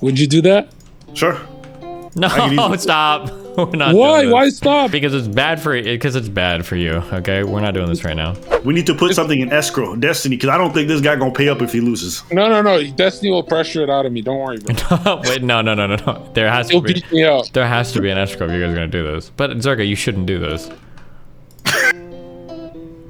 Would you do that? Sure. No, stop. We're not. Why? Why stop? Because it's bad for you. Because it's bad for you. Okay, we're not doing this right now. We need to put something in escrow, Destiny, because I don't think this guy gonna pay up if he loses. No. Destiny will pressure it out of me. Don't worry, bro. Wait, no. There has He'll to be. beat me out. There has to be an escrow if you guys are gonna do this. But Zherka, you shouldn't do this.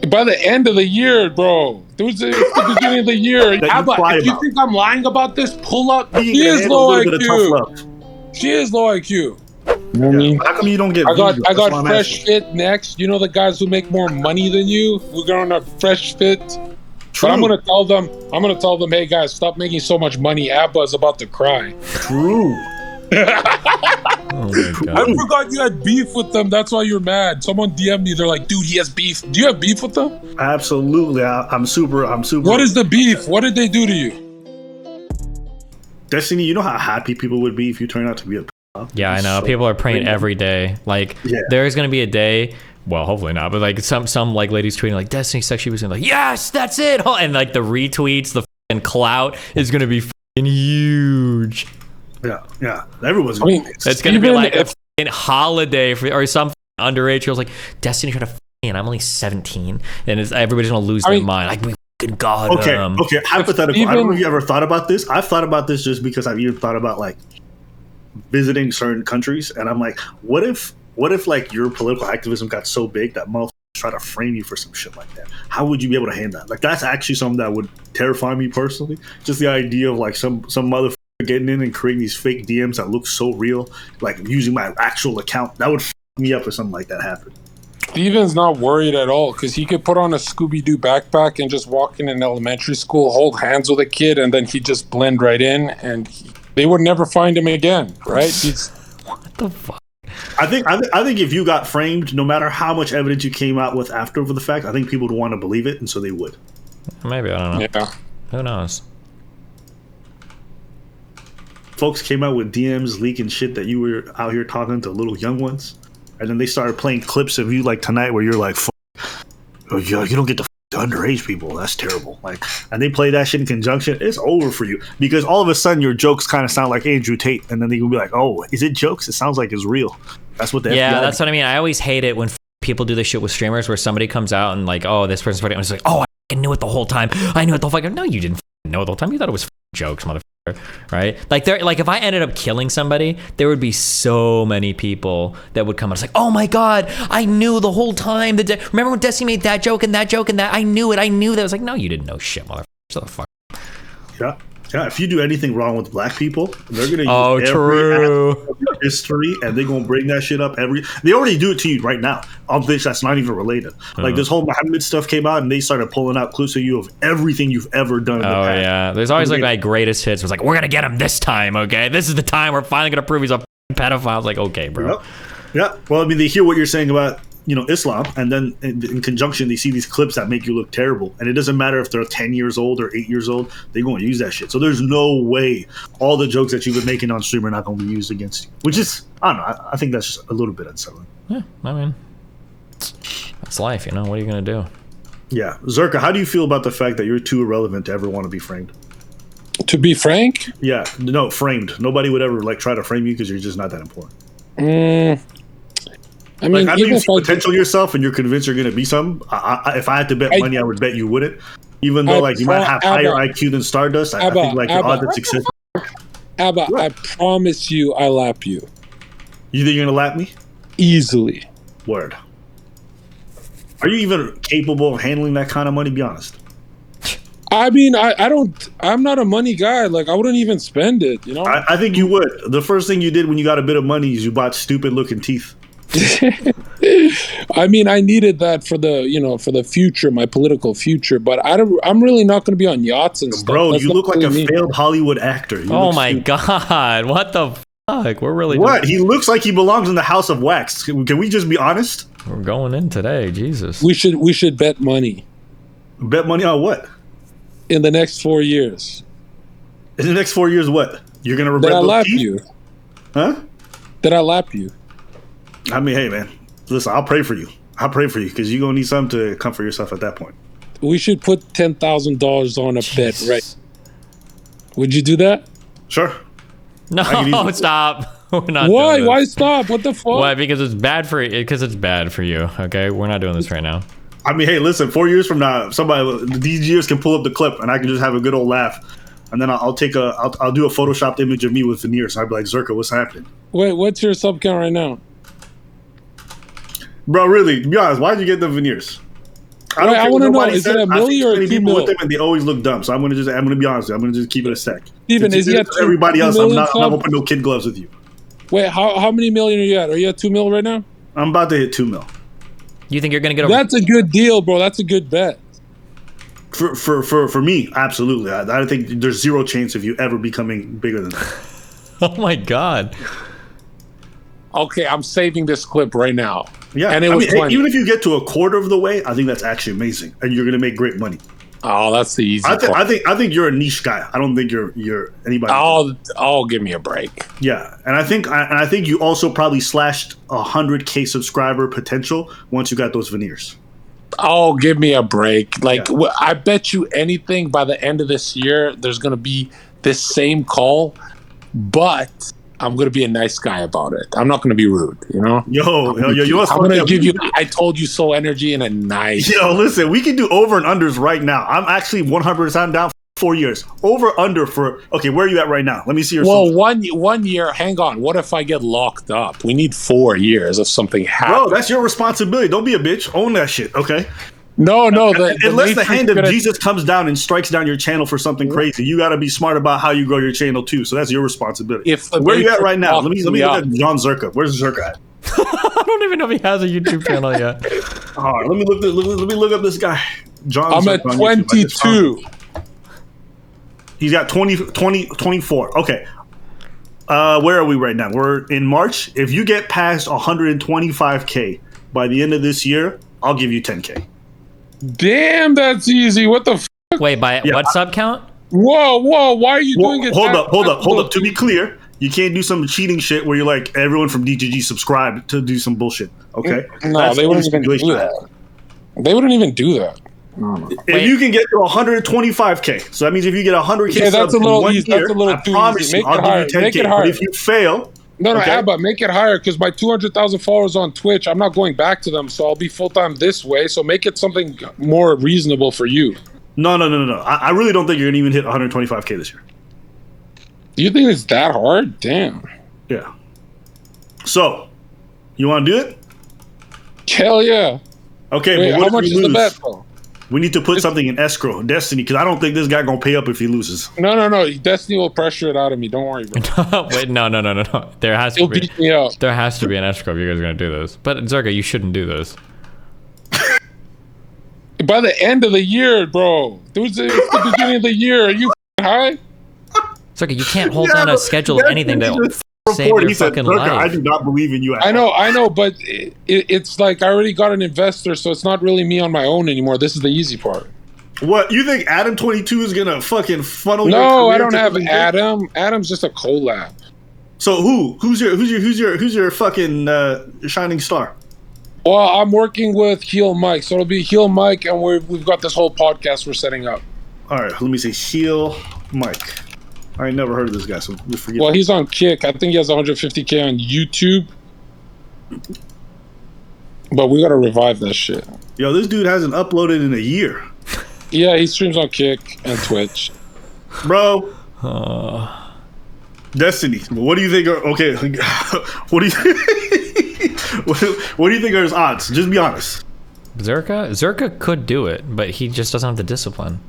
By the end of the year, bro. It's the beginning of the year. If you think I'm lying about this, pull up. She is low IQ. She is low IQ. You know what I mean? How come you don't get? I got Fresh Fit next. You know the guys who make more money than you? We're going on a Fresh Fit. True. But I'm gonna tell them, hey guys, stop making so much money. Abba's about to cry. True. Oh my God. I forgot you had beef with them. That's why you're mad. Someone DM'd me. They're like, dude, he has beef. Do you have beef with them? Absolutely. I'm super. What is the beef? What did they do to you? Destiny, you know how happy people would be if you turn out to be a. Yeah, I know. People are praying every day. Like, there's gonna be a day. Well, hopefully not. But like some like ladies tweeting like Destiny sexually was like, yes, that's it. And like the retweets, the fucking clout is gonna be fucking huge. Yeah. Everyone's gonna be. It's gonna be like a fucking holiday for or some underage girls like Destiny trying to and I'm only 17, and everybody's gonna lose their mind. Like we fucking got him. Okay. Hypothetical. I don't know if you ever thought about this. I've thought about this just because I've even thought about like visiting certain countries, and I'm like, what if like your political activism got so big that motherfuckers try to frame you for some shit like that? How would you be able to handle that? Like that's actually something that would terrify me personally. Just the idea of like some motherfucker getting in and creating these fake DMs that look so real, like using my actual account. That would f me up if something like that happened. Steven's not worried at all because he could put on a Scooby-Doo backpack and just walk in an elementary school, hold hands with a kid, and then he'd just blend right in, and they would never find him again, right? What the fuck? I think if you got framed, no matter how much evidence you came out with after the fact, I think people would want to believe it, and so they would. Maybe, I don't know. Yeah. Who knows? Folks came out with DMs leaking shit that you were out here talking to little young ones, and then they started playing clips of you like tonight where you're like, oh, you don't get to underage people. That's terrible. Like, and they play that shit in conjunction. It's over for you because all of a sudden your jokes kind of sound like Andrew Tate, and then they can be like, oh, is it jokes? It sounds like it's real. That's what the FBI that's what I mean. I always hate it when people do this shit with streamers where somebody comes out and like, oh, this person's funny. I'm just like, oh, I knew it the whole time. I knew it the whole time. No, you didn't know it the whole time. You thought it was jokes, motherfucker. Right? Like if I ended up killing somebody, there would be so many people that would come out. It's like, oh my God, I knew the whole time. Remember when Destiny made that joke and that joke and that? I knew it. I knew that. I was like, no, you didn't know shit, motherfucker. Shut the fuck up. Yeah. Yeah, if you do anything wrong with black people, they're gonna use true. every aspect of your history, and they're gonna bring that shit up they already do it to you right now. Of this, that's not even related. Like this whole Muhammad stuff came out, and they started pulling out clips of you of everything you've ever done. In the past. Yeah, there's always like my greatest hits. It was like, we're gonna get him this time, okay? This is the time we're finally gonna prove he's a pedophile. I was like, okay, bro. Yep. Yeah. Well, I mean, they hear what you're saying about Islam, and then in conjunction they see these clips that make you look terrible, and it doesn't matter if they're 10 years old or 8 years old, they're going to use that shit. So there's no way all the jokes that you've been making on stream are not going to be used against you, which is, I don't know, I think that's just a little bit unsettling. Yeah, I mean, that's life, what are you going to do? Yeah. Zherka, how do you feel about the fact that you're too irrelevant to ever want to be framed? To be frank? Yeah, no, framed. Nobody would ever like try to frame you because you're just not that important. I mean, like, even if you potential yourself and you're convinced you're going to be something, if I had to bet money, I would bet you wouldn't. Even though you might have higher IQ than Stardust, I think like the odds of success. Abba, I promise you I'll lap you. You think you're going to lap me? Easily. Word. Are you even capable of handling that kind of money? Be honest. I mean, I'm not a money guy. Like, I wouldn't even spend it, I think you would. The first thing you did when you got a bit of money is you bought stupid looking teeth. I mean, I needed that for the future, my political future. But I'm really not going to be on yachts and stuff. Bro, That's you look like a failed Hollywood actor. Oh my God, what the fuck? We're really He looks like he belongs in the House of Wax. Can we just be honest? We're going in today, Jesus. We should bet money. Bet money on what? In the next 4 years. In the next 4 years, what? You're gonna regret that I those lap teeth? you? Huh? That I lap you? I mean, hey man, listen, I'll pray for you. I'll pray for you because you're gonna need something to comfort yourself at that point. We should put $10,000 on a bet, right? Would you do that? Sure. No, stop. We're not Why? doing this. Why stop? What the fuck? Why? Because it's bad for you. Okay, we're not doing this right now. I mean, hey, listen. 4 years from now, these years can pull up the clip, and I can just have a good old laugh, and then I'll do a photoshopped image of me with veneers. I'd be like, Zherka, what's happening? Wait, what's your sub count right now? Bro, really? To be honest, why'd you get the veneers? I want to know, is it a million or 2 people with mil? them and they always look dumb. So I'm gonna be honest with you. I'm gonna just keep it a sec. Steven, is he at everybody else? I'm not million gonna put no kid gloves with you. Wait, how many million are you at? Are you at 2 mil right now? I'm about to hit 2 mil. You think you're gonna get over? That's a good deal, bro. That's a good bet. For me, absolutely. I think there's zero chance of you ever becoming bigger than that. Oh my god. Okay, I'm saving this clip right now. Yeah, and it was hey, even if you get to a quarter of the way, I think that's actually amazing, and you're gonna make great money. Oh, that's the easy part. I think you're a niche guy. I don't think you're anybody. Oh, give me a break. Yeah, and I think you also probably slashed 100K subscriber potential once you got those veneers. Oh, give me a break. Like, I bet you anything by the end of this year, there's going to be this same call, but I'm going to be a nice guy about it. I'm not going to be rude, you know? You know I'm going to give you, I told you so energy in a nice. Yo, listen, we can do over and unders right now. I'm actually 100% down for 4 years. Over under for, okay, where are you at right now? Let me see your Well, one year, hang on. What if I get locked up? We need 4 years if something happens. Bro, that's your responsibility. Don't be a bitch. Own that shit, okay? No. Unless the hand of Jesus comes down and strikes down your channel for something crazy, you got to be smart about how you grow your channel too. So that's your responsibility. Where are you at right now? Let me look at John Zherka. Where's Zherka at? I don't even know if he has a YouTube channel yet. All right, let me look up this guy. John. I'm Zherka at 22. He's got 24. Okay. Where are we right now? We're in March. If you get past 125K by the end of this year, I'll give you 10K. Damn, that's easy. What the fuck? Wait, what sub count? Whoa, why are you doing it? Hold up. To be clear, you can't do some cheating shit where you're like, everyone from DGG subscribe to do some bullshit. Okay? No, they wouldn't even do that. They wouldn't even do that. If you can get to 125K, so that means if you get 100K that's a little easy. That's a little I promise you, I'll give you 10K. But if you fail... No, Abba, make it higher because my 200,000 followers on Twitch, I'm not going back to them, so I'll be full-time this way. So make it something more reasonable for you. No. I really don't think you're going to even hit 125K this year. Do you think it's that hard? Damn. Yeah. So, you want to do it? Hell yeah. Okay, Wait, but what how much if is we the lose? bet, though? We need to put something in escrow, Destiny, because I don't think this guy going to pay up if he loses. No. Destiny will pressure it out of me. Don't worry, bro. Wait, no. There has He'll to be. beat me up. There has to be an escrow if you guys are gonna do this. But Zherka, you shouldn't do this. By the end of the year, bro. It's the beginning of the year. Are you high? Zherka, you can't hold down a schedule of anything to save your fucking life. I do not believe in you. I know, but it's like I already got an investor, so it's not really me on my own anymore. This is the easy part. What, you think Adam 22 is gonna fucking funnel? No, I don't have Adam. Adam's just a collab. So who's your fucking shining star? Well, I'm working with Heel Mike, so it'll be Heel Mike, and we've got this whole podcast we're setting up. All right, let me say Heel Mike. I ain't never heard of this guy, so just forget. Well, he's on Kick. I think he has 150K on YouTube. But we gotta revive that shit. Yo, this dude hasn't uploaded in a year. Yeah, he streams on Kick and Twitch. Bro. Destiny. What do you think are okay? What do you what do you think are his odds? Just be honest. Zherka could do it, but he just doesn't have the discipline.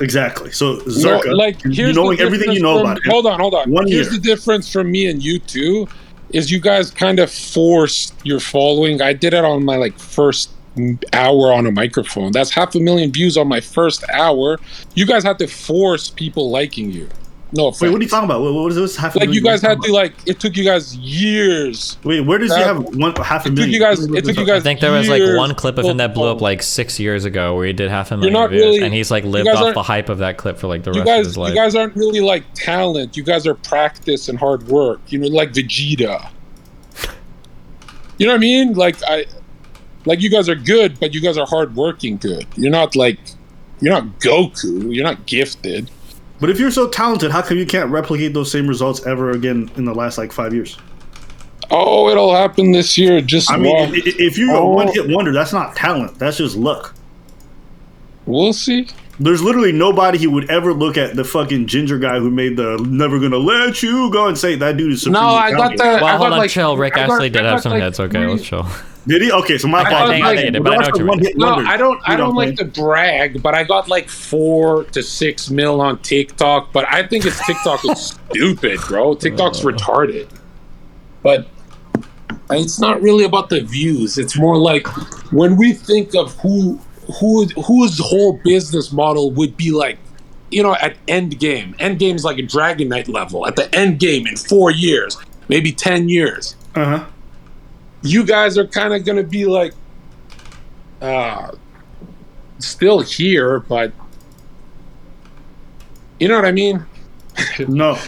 Exactly. So Zherka, no, like, here's knowing everything you know about it. Hold on. Here's the difference from me and you two is you guys kind of forced your following. I did it on my first hour on a microphone. That's 500,000 views on my first hour. You guys had to force people liking you. No offense. Wait, what are you talking about? What is this? You guys had to it took you guys years. Wait, where does he have 500,000? It took you guys. I think there was one clip of him that blew up 6 years ago where he did 500,000 views, really, and he's lived off the hype of that clip for the rest of his life. You guys aren't really talent. You guys are practice and hard work. Like Vegeta. You know what I mean? You guys are good, but you guys are hardworking good. You're not Goku. You're not gifted. But if you're so talented, how come you can't replicate those same results ever again in the last like 5 years? Oh, it'll happen this year. Just I mean, watch. if you're a one-hit wonder, that's not talent. That's just luck. We'll see. There's literally nobody who would ever look at the fucking ginger guy who made the "Never Gonna Let You Go" and say that dude is supremely No, I got talented. that. Well, I hold got on, like, chill. Rick I got- Astley did I have got some like hits. Okay, let's chill. Did he? Okay, so my I apologies. got, like, I but I know what you mean. No, I don't like to brag, but I got like 4 to 6 mil on TikTok. But I think TikTok is stupid, bro. TikTok's retarded. But it's not really about the views. It's more like when we think of whose whole business model would be like, at end game. End game is like a Dragon Knight level. At the end game in 4 years, maybe 10 years. Uh-huh. You guys are kind of going to be like, still here, but you know what I mean? No.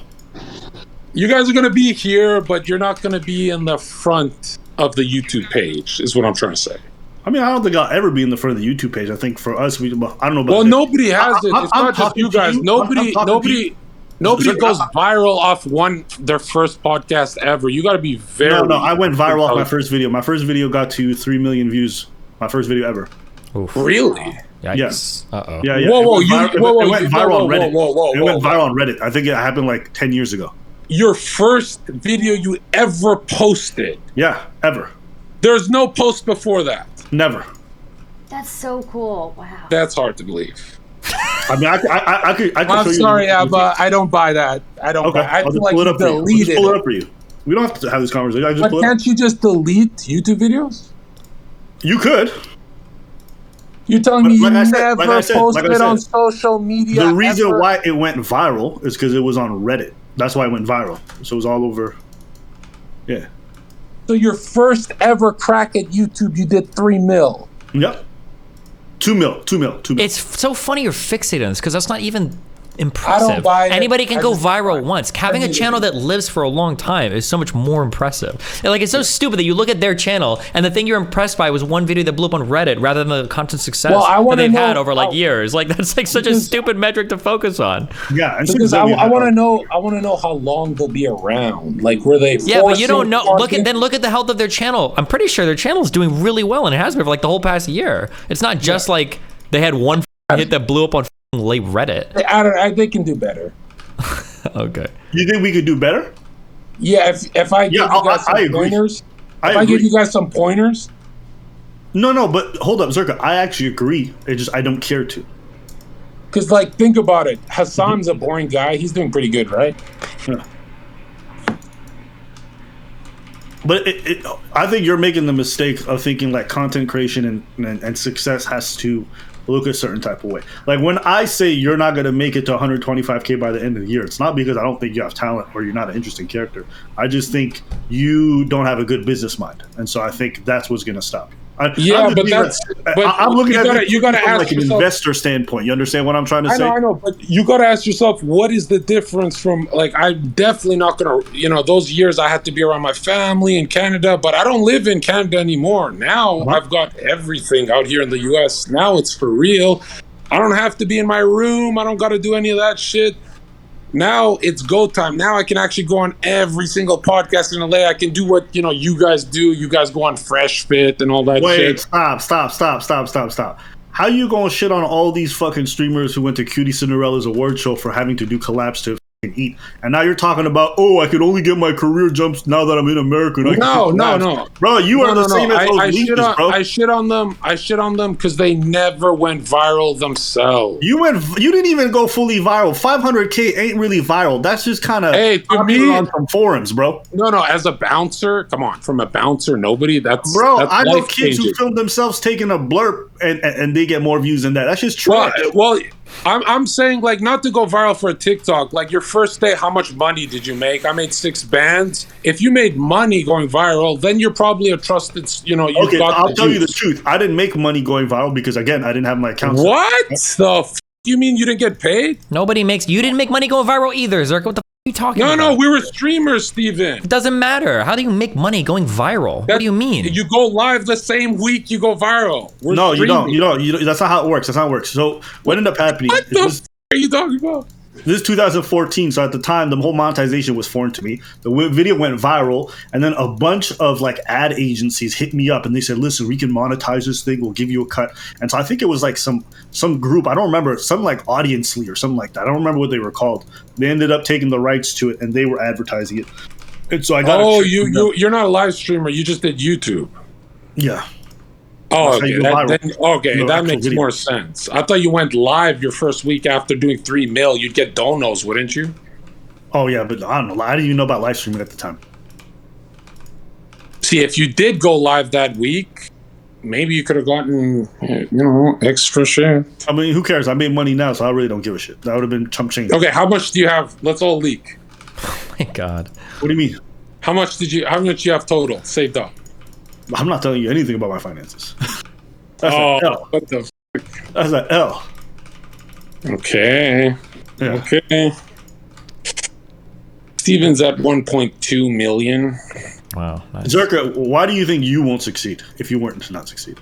You guys are going to be here, but you're not going to be in the front of the YouTube page, is what I'm trying to say. I mean, I don't think I'll ever be in the front of the YouTube page. I think for us, I don't know about. Well, nobody has it. It's I'm not just talking you to guys. you. Nobody I'm talking to you. goes viral off their first podcast ever. You got to be very. No, I went viral off my first video. My first video got to 3 million views. My first video ever. Oof. Really? Yikes. Yes. Uh-oh. Yeah. Whoa, It went viral on Reddit. whoa, It went viral on Reddit. I think it happened like 10 years ago. Your first video you ever posted. Yeah, ever. There's no post before that. Never. That's so cool. Wow. That's hard to believe. I mean, I could I'm show you. sorry, Abba. I don't buy that. I don't buy. I I'll feel just like pull it you up for you. I'll just deleted pull it up it. for you. We don't have to have this conversation. I just But pull it up. can't you just delete YouTube videos? You could. You're telling me Like you I said- never like I said- posted like I said, on social media? The reason ever? why it went viral is because it was on Reddit. That's why it went viral. So it was all over. Yeah. So your first ever crack at YouTube, you did 3 mil. Yep. 2 mil. It's so funny you're fixated on this because that's not even impressive. buy it. Anybody can I go just viral buy it. once. Having a need channel it. that lives for a long time is so much more impressive. And, like, it's so stupid that you look at their channel and the thing you're impressed by was one video that blew up on Reddit rather than the content success Well, I that wanna they've know had over like how- years. Like, that's like such a Because- stupid metric to focus on. Yeah. And Because I want to know. I want to know how long they'll be around. Like, were they? Yeah, but you don't know. forcing Look at the health of their channel. I'm pretty sure their channel is doing really well, and it has been for like the whole past year. It's not just like they had one hit that blew up on late Reddit. They can do better. Okay. You think we could do better? Yeah, if I give you guys some I agree. pointers, I if I give agree. you guys some pointers, No, but hold up, Zherka. I actually agree. I don't care to. because like think about it, Hassan's a boring guy. He's doing pretty good, right? Yeah. But I think you're making the mistake of thinking like content creation and success has to look a certain type of way. Like when I say you're not going to make it to 125K by the end of the year, it's not because I don't think you have talent or you're not an interesting character. I just think you don't have a good business mind. And so I think that's what's going to stop you. I'm looking at it you gotta from ask like an yourself, investor standpoint. You understand what I'm trying to say? I know, but you gotta ask yourself, what is the difference from like I'm definitely not gonna those years I had to be around my family in Canada, but I don't live in Canada anymore. Now I've got everything out here in the US. Now it's for real. I don't have to be in my room. I don't gotta do any of that shit. Now it's go time. Now I can actually go on every single podcast in LA. I can do what you guys do. You guys go on Fresh Fit and all that shit. Stop. How you gonna shit on all these fucking streamers who went to Cutie Cinderella's award show for having to do collabs to fucking eat? And now you're talking about, I could only get my career jumps now that I'm in America. No. Bro, you are the same as those leeches, bro. I shit on them because they never went viral themselves. You didn't even go fully viral. 500K ain't really viral. That's just kind of on some forums, bro. No. As a bouncer, come on. From a bouncer, nobody. That's I know kids who life-changing. film themselves taking a blurb and they get more views than that. That's just trash. Well, I'm saying like not to go viral for a TikTok. Like your first day, how much money did you make? I made 6 bands. If you made money going viral, then you're probably a trusted. Okay, I'll tell you the truth. I didn't make money going viral because again, I didn't have my account. What the? You mean you didn't get paid? You didn't make money going viral either, Zherka. What the are you talking about? No, we were streamers, Steven. It doesn't matter. How do you make money going viral? What do you mean? You go live the same week you go viral. We're No, you streaming. don't. That's not how it works. So what ended up happening? What the f- are you talking about? This is 2014, so at the time, the whole monetization was foreign to me. The video went viral, and then a bunch of like ad agencies hit me up, and they said, "Listen, we can monetize this thing. We'll give you a cut." And so I think it was like some group. I don't remember, some like Audience.ly or something like that. I don't remember what they were called. They ended up taking the rights to it, and they were advertising it. And so I got. Oh, you're not a live streamer. You just did YouTube. Yeah. Oh, okay. That makes video. more sense. I thought you went live your first week after doing 3 mil. You'd get donos, wouldn't you? Oh yeah, but I don't know. I didn't even know about live streaming at the time. See, if you did go live that week, maybe you could have gotten, extra share. I mean, who cares? I made money now, so I really don't give a shit. That would have been chump change. Okay, how much do you have? Let's all leak. Oh my God. What do you mean? How much you have total saved up? I'm not telling you anything about my finances. That's an L. What the? That's an L. Okay. Yeah. Okay. Steven's at 1.2 million. Wow. Nice. Zherka, why do you think you won't succeed if you weren't to not succeed?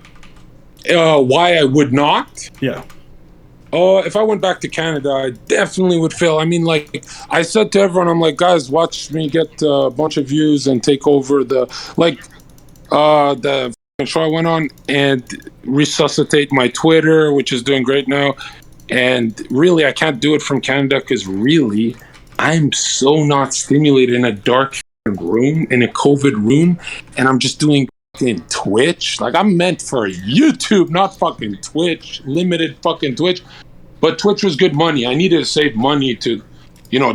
Why I would not? Yeah. If I went back to Canada, I definitely would fail. I mean, like I said to everyone, I'm like, guys, watch me get a bunch of views and take over the show I went on and resuscitate my Twitter, which is doing great now. And really, I can't do it from Canada because really, I'm so not stimulated in a dark room, in a COVID room, and I'm just doing fucking Twitch. Like, I'm meant for YouTube, not fucking Twitch, limited fucking Twitch. But Twitch was good money. I needed to save money to,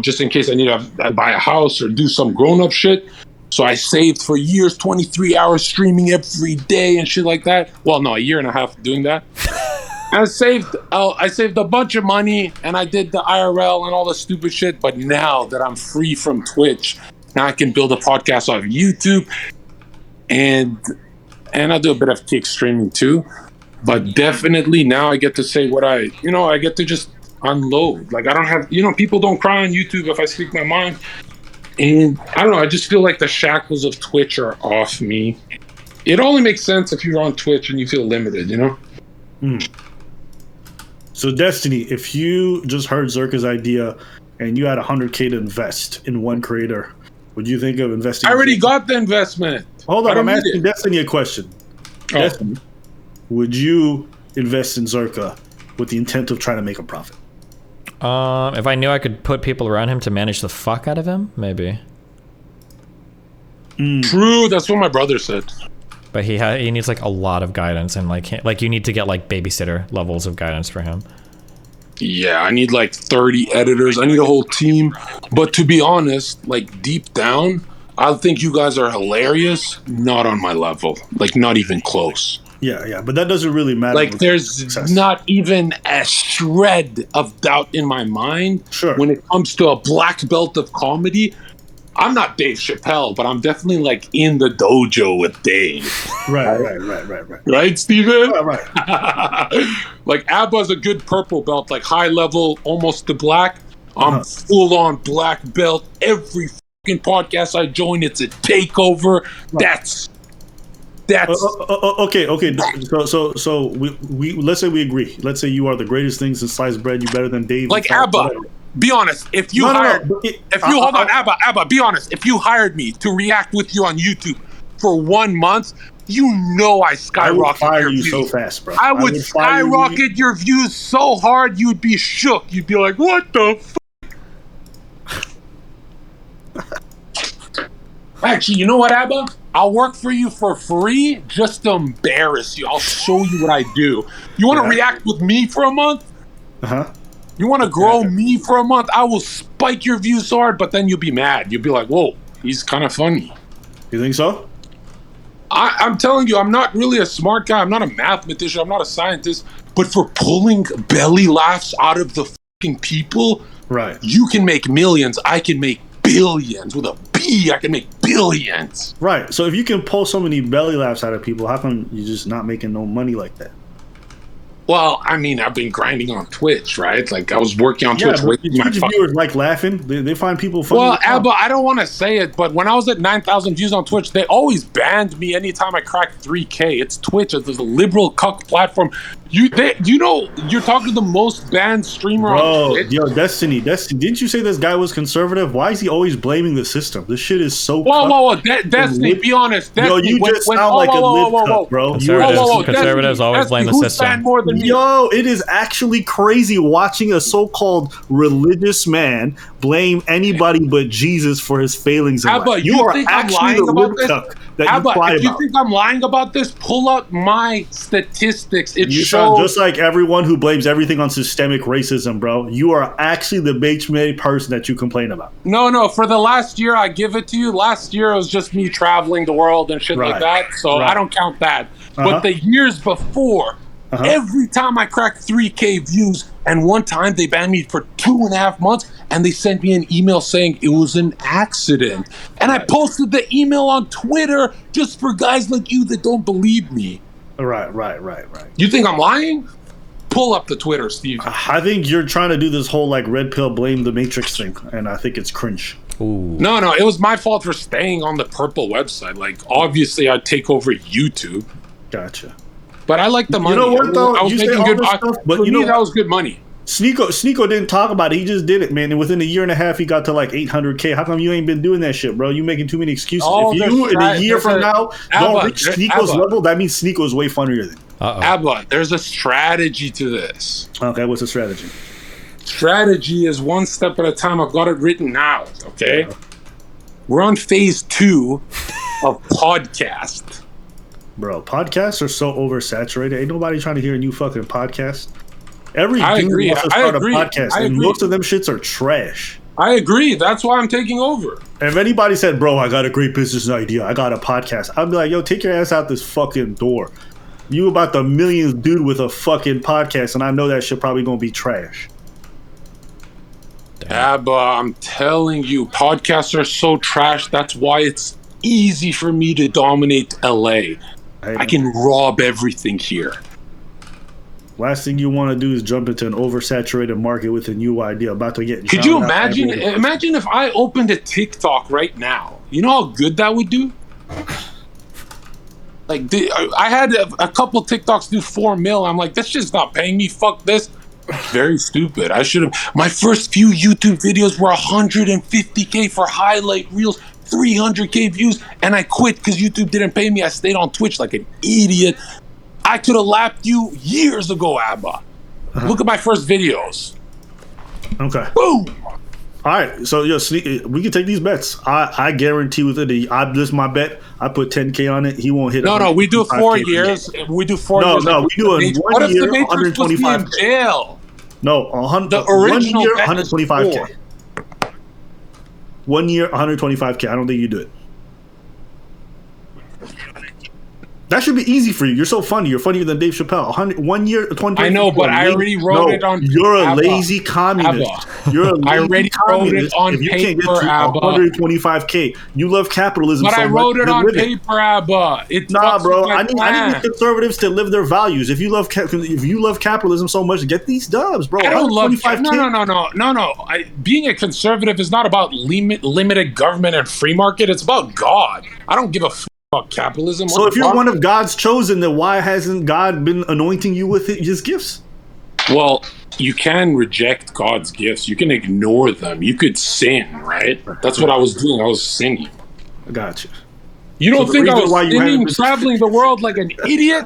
just in case I need to buy a house or do some grown-up shit. So I saved for years, 23 hours streaming every day and shit like that. Well, no, a year and a half doing that. I saved a bunch of money, and I did the IRL and all the stupid shit. But now that I'm free from Twitch, now I can build a podcast off YouTube, and I'll do a bit of kick streaming too. But definitely now I get to say what I get to just unload. Like, I don't have, people don't cry on YouTube if I speak my mind. And I don't know, I just feel like the shackles of Twitch are off me. It only makes sense if you're on Twitch and you feel limited, So Destiny, if you just heard Zherka's idea and you had $100K to invest in one creator, would you think of investing? I already got the investment. Hold on, I'm asking Destiny a question. Oh. Destiny, would you invest in Zherka with the intent of trying to make a profit? If I knew I could put people around him to manage the fuck out of him, maybe. True, that's what my brother said. But he needs like a lot of guidance, and like you need to get like babysitter levels of guidance for him. Yeah, I need like 30 editors. I need a whole team. But to be honest, like deep down, I think you guys are hilarious. Not on my level. Like, not even close. Yeah, but that doesn't really matter. Like, there's not even a shred of doubt in my mind. Sure. When it comes to a black belt of comedy, I'm not Dave Chappelle, but I'm definitely like in the dojo with Dave. Right. Right, Steven? Right. Like, Abba's a good purple belt, like high level, almost to black. I'm full on black belt. Every fucking podcast I join, it's a takeover. Right. That's okay. So we let's say we agree. Let's say you are the greatest thing since sliced bread. You better than Dave. Like Abba. Be honest. If you hold on, Abba. Be honest. If you hired me to react with you on YouTube for 1 month, I skyrocket. I would fire your you views so fast, bro. I would skyrocket your views so hard you'd be shook. You'd be like, "What the fuck?" Actually, you know what, Abba? I'll work for you for free just to embarrass you. I'll show you what I do. You want to react with me for a month? You want to grow me for a month? I will spike your views so hard, but then you'll be mad. You'll be like, whoa, he's kind of funny. You think so? I'm telling you, I'm not really a smart guy. I'm not a mathematician. I'm not a scientist. But for pulling belly laughs out of the fucking people, right? You can make millions. I can make billions. With a B, I can make billions. Right. So if you can pull so many belly laughs out of people, how come you're just not making no money like that? Well, I mean, I've been grinding on Twitch, right? Like I was working on Yeah, Twitch. but With my Twitch viewers like laughing. They find people funny. well, Abba, I don't want to say it, but when I was at 9,000 views on Twitch, they always banned me anytime I cracked 3K. It's Twitch. It's a liberal cuck platform. You know, you're talking to the most banned streamer on Twitch. Yo, Destiny, didn't you say this guy was conservative? Why is he always blaming the system? This shit is so. Whoa, Destiny, be honest. Destiny, Yo, you just sound like a lib cuck, bro. Conservatives always blame the system. More than me? Yo, it is actually crazy watching a so-called religious man blame anybody but Jesus for his failings in Abba, life. you are think I'm actually lying the about lib this? cuck that Abba, you cry if you about. think I'm lying about this, pull up my statistics. It You shows sound just like everyone who blames everything on systemic racism, bro. You are actually the bitch-made person that you complain about. No. For the last year, I give it to you. Last year, it was just me traveling the world and shit like that. So I don't count that. But the years before, every time I cracked 3K views, and one time they banned me for 2.5 months, and they sent me an email saying it was an accident. And I posted the email on Twitter just for guys like you that don't believe me. Right. You think I'm lying? Pull up the Twitter, Steve. I think you're trying to do this whole like red pill blame the Matrix thing, and I think it's cringe. Ooh. No, it was my fault for staying on the purple website. Like, obviously, I'd take over YouTube. Gotcha. But I like the money. You know what, though? I was You say making all good. this stuff, but for you me, know that was good money. Sneeko didn't talk about it. He just did it, man. And within a year and a half, he got to like 800K. How come you ain't been doing that shit, bro? You making too many excuses. If you in a year from now don't reach Sneeko's level, that means Sneeko is way funnier than you. Abba, there's a strategy to this. Okay, what's the strategy? Strategy is one step at a time. I've got it written out, okay? We're on phase 2 of podcast. Bro, podcasts are so oversaturated. Ain't nobody trying to hear a new fucking podcast. Every dude wants to start a podcast, and most of them shits are trash. I agree. That's why I'm taking over. If anybody said, bro, I got a great business idea, I got a podcast, I'd be like, yo, take your ass out this fucking door. You about the millionth dude with a fucking podcast, and I know that shit probably gonna be trash. Abba, I'm telling you, podcasts are so trash. That's why it's easy for me to dominate LA. I can rob everything here. Last thing you want to do is jump into an oversaturated market with a new idea about to get. Could you imagine? Imagine if I opened a TikTok right now. You know how good that would do? Like, I had a couple TikToks do 4 mil. I'm like, this shit's not paying me. Fuck this. Very stupid. I should have. My first few YouTube videos were 150K for highlight reels, 300K views, and I quit because YouTube didn't pay me. I stayed on Twitch like an idiot. I could have lapped you years ago, Abba. Look at my first videos. Okay. Boom. All right, so we can take these bets. I guarantee within this is my bet. I put 10K on it. He won't hit. No, we do 4 years. We do 4 years. No, we do a 1 year. What if the Matrix puts me in jail? No, the original 1 year, 125K. 1 year, 125K. I don't think you do it. That should be easy for you. You're so funny. You're funnier than Dave Chappelle. 1 year, 20. I know, but I already wrote it on. You're a lazy communist. You're a lazy I already wrote it on if you paper, can't get to Abba. 125K, you love capitalism. But so I wrote it on paper, Abba. Nah, bro. I need the conservatives to live their values. If you love capitalism so much, get these dubs, bro. I don't love. No. Being a conservative is not about limited government and free market. It's about God. I don't give a fuck about capitalism. So if you're one of God's chosen, then why hasn't God been anointing you with his gifts? Well, you can reject God's gifts. You can ignore them. You could sin, right? That's what I was doing. I was sinning. I got you. You don't think I was sinning, traveling the world like an idiot?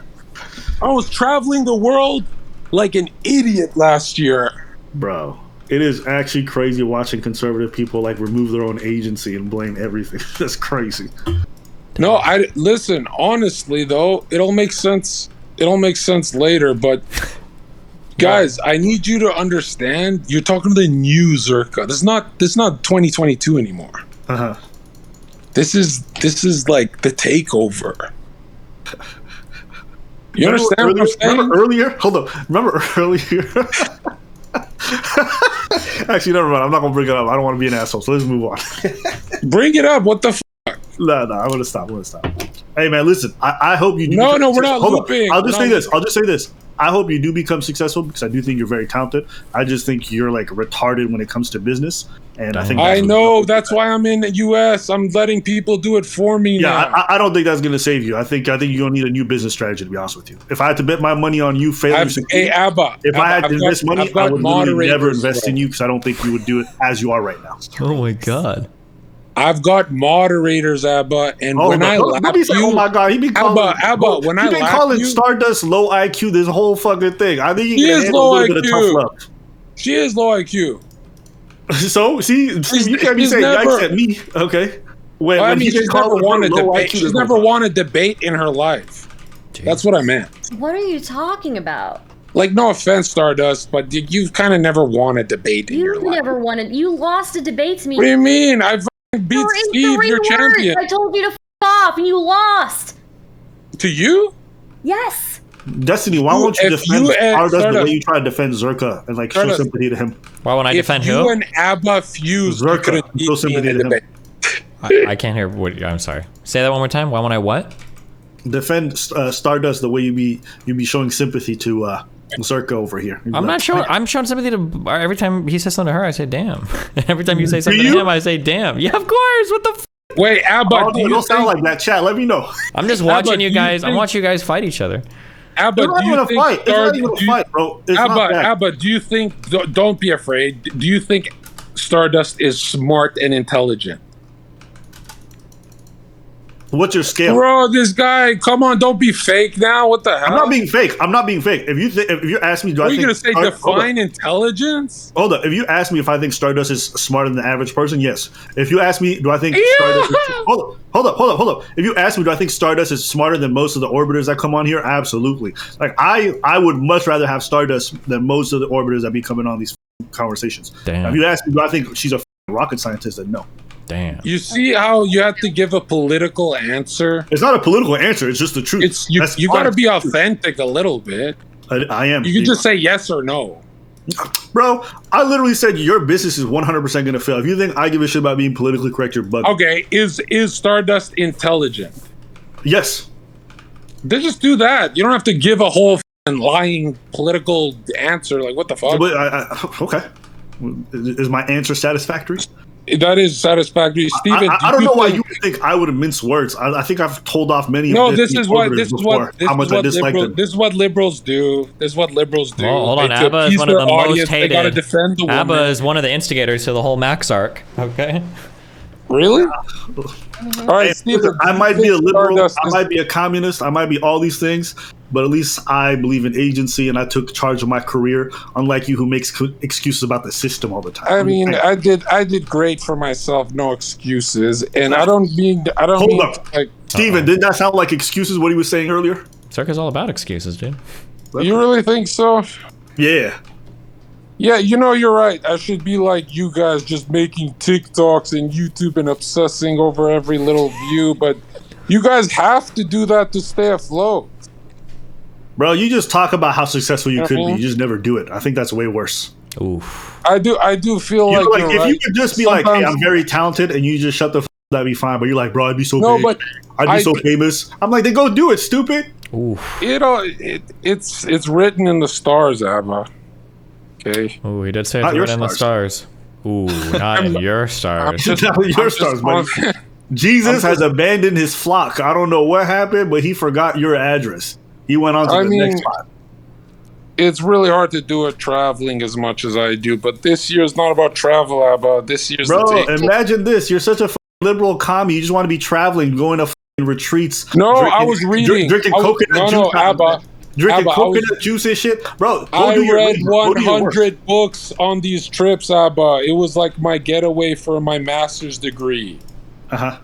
I was traveling the world like an idiot last year. Bro, it is actually crazy watching conservative people like remove their own agency and blame everything. That's crazy. No, listen, honestly though, it'll make sense. It'll make sense later, but guys, I need you to understand, you're talking to the new Zherka. This is not 2022 anymore. Uh-huh. This is like the takeover. You understand what I'm saying? Remember earlier? Hold on. Remember earlier? Actually, never mind. I'm not gonna bring it up. I don't want to be an asshole. So let's move on. Bring it up. What the fuck? No, I'm gonna stop. Hey, man, listen. I hope you do. No, we're not looping. I'll just say this. I hope you do become successful because I do think you're very talented. I just think you're like retarded when it comes to business, and I think I know that's why I'm in the U.S. I'm letting people do it for me. Yeah, now. I don't think that's going to save you. I think you're going to need a new business strategy. To be honest with you, if I had to bet my money on you failing, hey Abba, if I had to invest money, I would literally never invest bro. in you because I don't think you would do it as you are right now. Oh my god. I've got moderators, Abba, and when I laugh you, oh my god, he be calling Abba, when I laugh calling you, Stardust low IQ this whole fucking thing. I think she is low a little bit of tough love. She is low IQ. So see, you can't be saying yikes at me, okay? When she's never won a debate. She's never won a debate in her life. Jeez. That's what I meant. What are you talking about? Like, no offense, Stardust, but you've kind of never won a debate in your life. You never won it. You lost a debate to me. What do you mean? I beat Steve, your champion. I told you to f off, and you lost. To you? Yes. Destiny, why won't you defend Stardust the way you try to defend Zherka and like show sympathy to him? Why won't I defend who? If you and Abba fused, Zherka, show sympathy to him. I can't hear what. I'm sorry. Say that one more time. Why won't I what? Defend Stardust the way you be showing sympathy to Zherka over here. I'm not showing. I'm showing sympathy to every time he says something to her. I say damn. Every time you say something to him, I say damn. Yeah, of course. What the? Wait, Abba, don't sound like that. Chat. Let me know. I'm just watching you guys. I'm watching you guys fight each other. Abba, it's not even a fight. It's not even a fight, bro. Abba, do you think? Don't be afraid. Do you think Stardust is smart and intelligent? What's your scale, bro? This guy, come on, don't be fake now. What the hell? I'm not being fake. If you ask me, are you gonna say define intelligence? Hold up. If you ask me if I think Stardust is smarter than the average person, yes. If you ask me, do I think Stardust? Hold up. If you ask me, do I think Stardust is smarter than most of the orbiters that come on here? Absolutely. Like I would much rather have Stardust than most of the orbiters that be coming on these conversations. Damn. If you ask me, do I think she's a rocket scientist? Then no. Damn. You see how you have to give a political answer? It's not a political answer. It's just the truth. You got to be authentic a little bit. I am. You can just say yes or no. Bro, I literally said your business is 100% going to fail. If you think I give a shit about being politically correct, you're bugging. Okay, is Stardust intelligent? Yes. Then just do that. You don't have to give a whole lying political answer. Like, what the fuck? But okay. Is my answer satisfactory? That is satisfactory, Steven. I don't know why you think I would have minced words. I think I've told off many. No, this is what liberals do. This is what liberals do. Well, hold on, Abba is one of the most hated. They gotta defend the woman. Abba is one of the instigators to the whole Max arc. Okay. Really? All right, Steven, I might be a liberal. I might be a communist. I might be all these things. But at least I believe in agency, and I took charge of my career. Unlike you, who makes excuses about the system all the time. I mean, I did great for myself. No excuses, and I don't mean. Hold up, like, Steven, did that sound like excuses? What he was saying earlier? Zherka's all about excuses, dude. You really think so? Yeah. Yeah, you're right. I should be like you guys, just making TikToks and YouTube and obsessing over every little view. But you guys have to do that to stay afloat. Bro, you just talk about how successful you could be. You just never do it. I think that's way worse. Oof. I do feel like if right. you could just be sometimes, like, hey, I'm very talented, and you just shut the that'd be fine. But you're like, bro, I'd be so big. But I'd be so famous. I'm like, then go do it, stupid. Oof. It's written in the stars, Abba. Okay. Oh, he did say it's written in the stars. Ooh, not in your stars. Not in your stars, buddy. Jesus has abandoned his flock. I don't know what happened, but he forgot your address. He went on to the next spot. It's really hard to do it traveling as much as I do, but this year's not about travel, Abba. This year's imagine this. You're such a liberal commie. You just want to be traveling, going to retreats. No, I was reading. Drinking coconut juice. Abba. Drinking coconut juice and shit. Bro, I read 100 books on these trips, Abba. It was like my getaway for my master's degree. Uh-huh.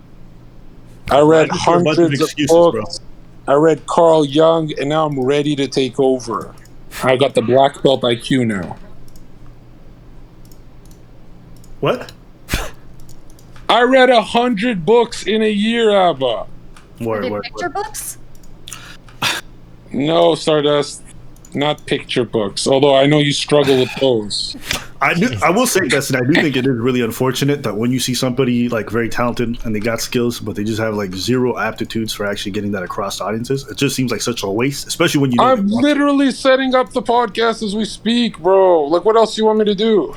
I read hundreds of books. Bro. I read Carl Jung, and now I'm ready to take over. I got the black belt IQ now. What? I read 100 books in a year, Abba. Picture books? No, Stardust. Not picture books. Although I know you struggle with those. I will say, Dustin, I do think it is really unfortunate that when you see somebody like very talented and they got skills, but they just have like zero aptitudes for actually getting that across to audiences. It just seems like such a waste, especially when you know I'm literally setting up the podcast as we speak, bro. Like, what else do you want me to do?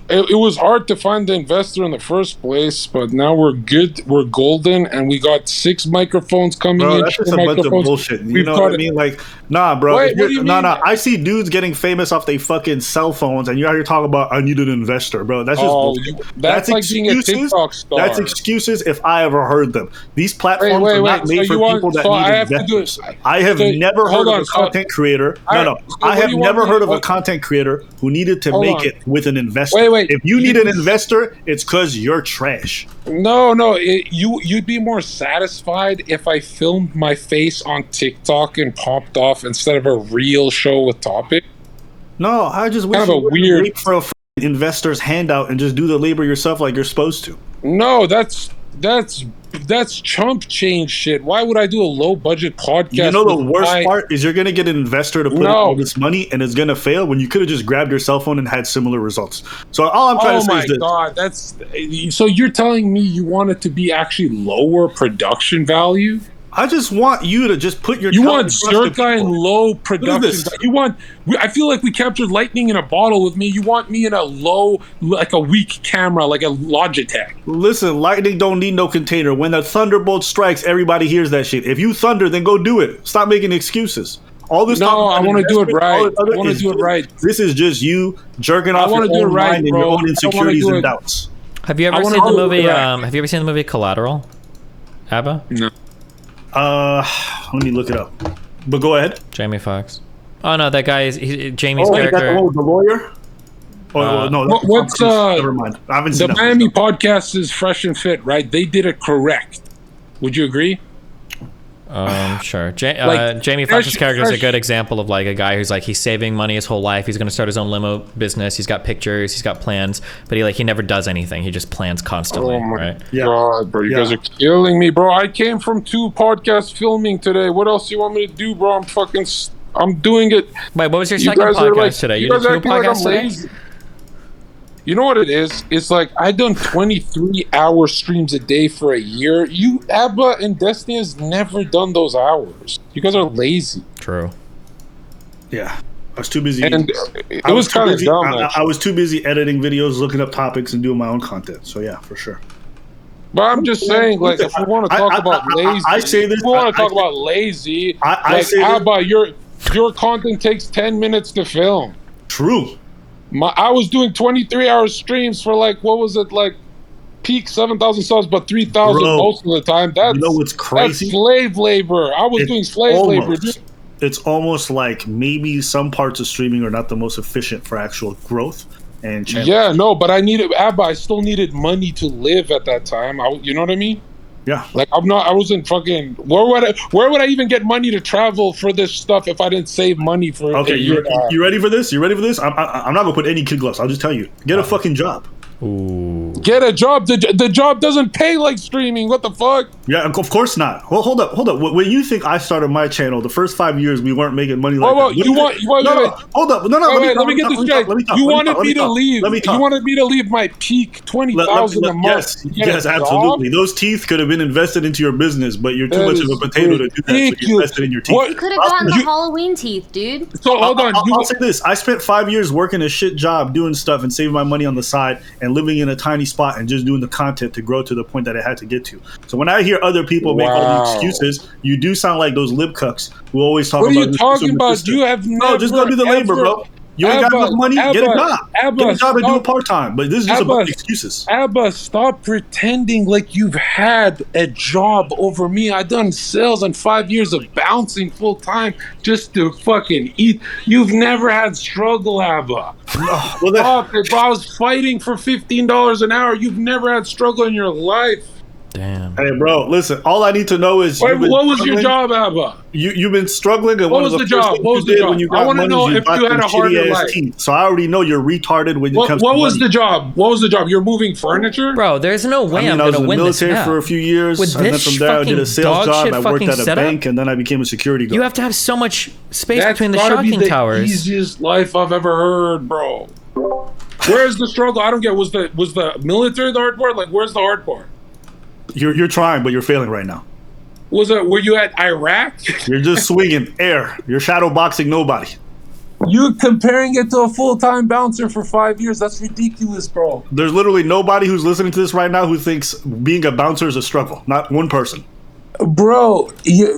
It was hard to find the investor in the first place, but now we're good. We're golden, and we got 6 microphones coming bro, in. that's just a bunch of bullshit. You know what I mean? Like, nah, bro. Wait, what do you mean? I see dudes getting famous off their fucking cell phones, and you're out here talking about I need an investor, bro. That's just bullshit. That's like being a TikTok star. That's excuses if I ever heard them. These platforms are not made for people that need investors. I have never heard of a content creator. I have never heard of a content creator who needed to make it with an investor. Wait. If you need an investor, it's because you're trash. No, you'd be more satisfied if I filmed my face on TikTok and popped off instead of a real show with topic. No, I just wish you would wait for a investor's handout and just do the labor yourself like you're supposed to. No, that's chump change shit. Why would I do a low budget podcast? You know the worst part is you're gonna get an investor to put in all this money and it's gonna fail when you could have just grabbed your cell phone and had similar results. So all I'm trying to say is this. Oh my god, so you're telling me you want it to be actually lower production value? I just want you to just put your. You want Zherka and low production. You want. I feel like we captured lightning in a bottle with me. You want me in a low, like a weak camera, like a Logitech. Listen, lightning don't need no container. When the thunderbolt strikes, everybody hears that shit. If you thunder, then go do it. Stop making excuses. All this. No, I want to do it right. I want to do it right. This is just you jerking off your own mind and your own insecurities and doubts. Have you ever seen the movie? Have you ever seen the movie Collateral? Abba? No. Let me look it up. But go ahead. Jamie Foxx. Oh no, that guy is Jamie's character. The lawyer. No. What's never mind. I haven't seen the Miami podcast is fresh and fit, right? They did it correct. Would you agree? Sure. Jamie Foxx's character is a good example of like a guy who's like he's saving money his whole life. He's going to start his own limo business. He's got pictures. He's got plans, but he never does anything. He just plans constantly. Oh my right? god, bro! You guys are killing me, bro. I came from 2 podcasts filming today. What else do you want me to do, bro? I'm doing it. Wait, what was your second podcast today? You did 2 podcasts today? You know what it is? It's like I've done 23-hour streams a day for a year. You, Abba and Destiny has never done those hours. You guys are lazy. True. Yeah. I was too busy. And it was kind of dumb. I was too busy editing videos, looking up topics, and doing my own content. So yeah, for sure. But I'm just saying, like, if we want to talk about lazy, I say this. If we want to talk about lazy, I say Abba, your content takes 10 minutes to film. True. I was doing 23-hour streams for like, what was it, like peak 7,000 subs, but 3,000 most of the time. That's, you know what's crazy? That's slave labor. I was doing slave labor. It's almost like maybe some parts of streaming are not the most efficient for actual growth and channel. Yeah, no, but I still needed money to live at that time. You know what I mean? Yeah. Like I wasn't fucking. Where would I even get money to travel for this stuff if I didn't save money for? Okay, you ready for this? You ready for this? I'm not gonna put any kid gloves. I'll just tell you, get a fucking job. Ooh. Get a job. The job doesn't pay like streaming. What the fuck? Yeah, of course not. Well, hold up. When you think I started my channel, the first 5 years we weren't making money like that. Hold up. No. Let me get this straight. You wanted me to leave. You wanted me to leave my peak 20,000 a month. Yes, absolutely. Those teeth could have been invested into your business, but you're too much of a potato to do that. So you invested in your teeth. You could have gotten the Halloween teeth, dude. So hold on. I'll say this: I spent 5 years working a shit job, doing stuff, and saving my money on the side, and living in a tiny spot and just doing the content to grow to the point that it had to get to. So when I hear other people make all the excuses, you do sound like those lip cucks who always talk about. What are you talking about? You have never. No, just go do the labor, bro. You ain't got enough money? Get a job. Get a job and do it part-time. But this is just a bunch of excuses. Abba, stop pretending like you've had a job over me. I've done sales and 5 years of bouncing full-time just to fucking eat. You've never had struggle, Abba. Stop it, bro. I was fighting for $15 an hour. You've never had struggle in your life. Damn. Hey, bro, listen. All I need to know is what was your job, Abba? You've been struggling. And what was the job? What was the job? I want to know if you had a harder life. So I already know you're retarded when it comes to money. What was the job? What was the job? You're moving furniture? Bro, there's no way I'm going to win this. I was in the military for a few years. And then from there, I did a sales job. I worked at a bank, and then I became a security guard. You have to have so much space between the shocking towers. That's the easiest life I've ever heard, bro. Where's the struggle? I don't get. Was the military the hard part? Like, where's the hard part? You're trying, but you're failing right now. Were you at Iraq? You're just swinging air. You're shadow boxing nobody. You comparing it to a full-time bouncer for 5 years? That's ridiculous, bro. There's literally nobody who's listening to this right now who thinks being a bouncer is a struggle. Not one person. Bro,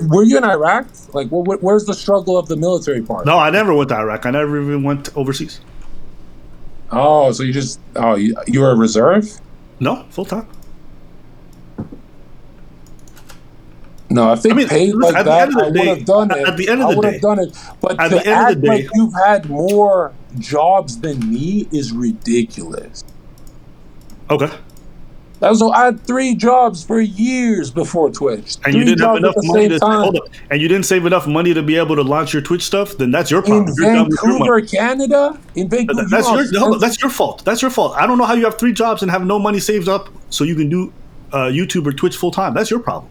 were you in Iraq? Like, where's the struggle of the military part? No, I never went to Iraq. I never even went overseas. Oh, so you were a reserve? No, full time. No, if they paid like that, I would have done it. At the end of the day, I would have done it. But at to the end of the day, like you've had more jobs than me is ridiculous. Okay. I had 3 jobs for years before Twitch. And you didn't have enough money to hold up. And you didn't save enough money to be able to launch your Twitch stuff. Then that's your problem. In Vancouver, Canada. In Vancouver, that's your fault. That's your fault. I don't know how you have 3 jobs and have no money saved up so you can do YouTube or Twitch full time. That's your problem.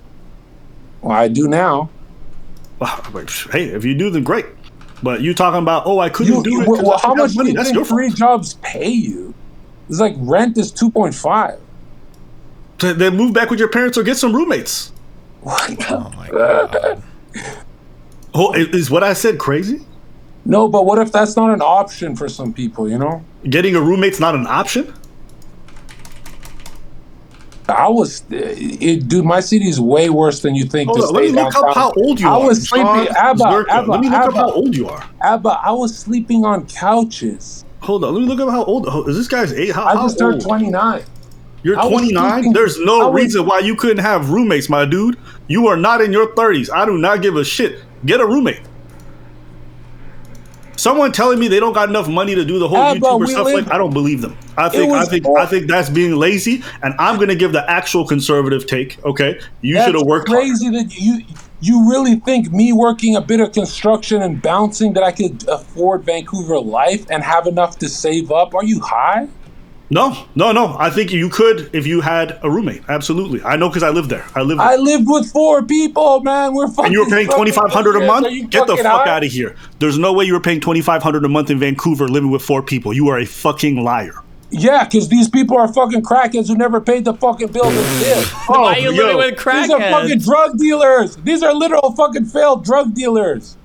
Well, I do now. Hey, if you do, then great. But you talking about, I couldn't do it. Well, how much money? do you That's think your fault. 3 jobs pay you? It's like rent is 2.5. Then move back with your parents or get some roommates. What? Oh my god. Is what I said crazy? No, but what if that's not an option for some people, you know? Getting a roommate's not an option? Dude, my city is way worse than you think. Let me look up how old you are. I was sleeping, Let me look up how old you are. Abba, I was sleeping on couches. Hold on, let me look up how old. Is this guy's 8? I just turned 29. You're 29? There's no reason why you couldn't have roommates, my dude. You are not in your 30s. I do not give a shit. Get a roommate. Someone telling me they don't got enough money to do the whole YouTuber stuff, I don't believe them. I think that's being lazy, and I'm gonna give the actual conservative take. Okay, you should have worked crazy harder. That you really think me working a bit of construction and bouncing that I could afford Vancouver life and have enough to save up? Are you high? No. I think you could if you had a roommate. Absolutely. I know because I lived there. I lived with 4 people, man. We're fucking. And you were paying $2,500 a month? Get the fuck out of here. There's no way you were paying $2,500 a month in Vancouver living with 4 people. You are a fucking liar. Yeah, because these people are fucking crackheads who never paid the fucking bill they did. Why are you living with crackheads? These are fucking drug dealers. These are literal fucking failed drug dealers.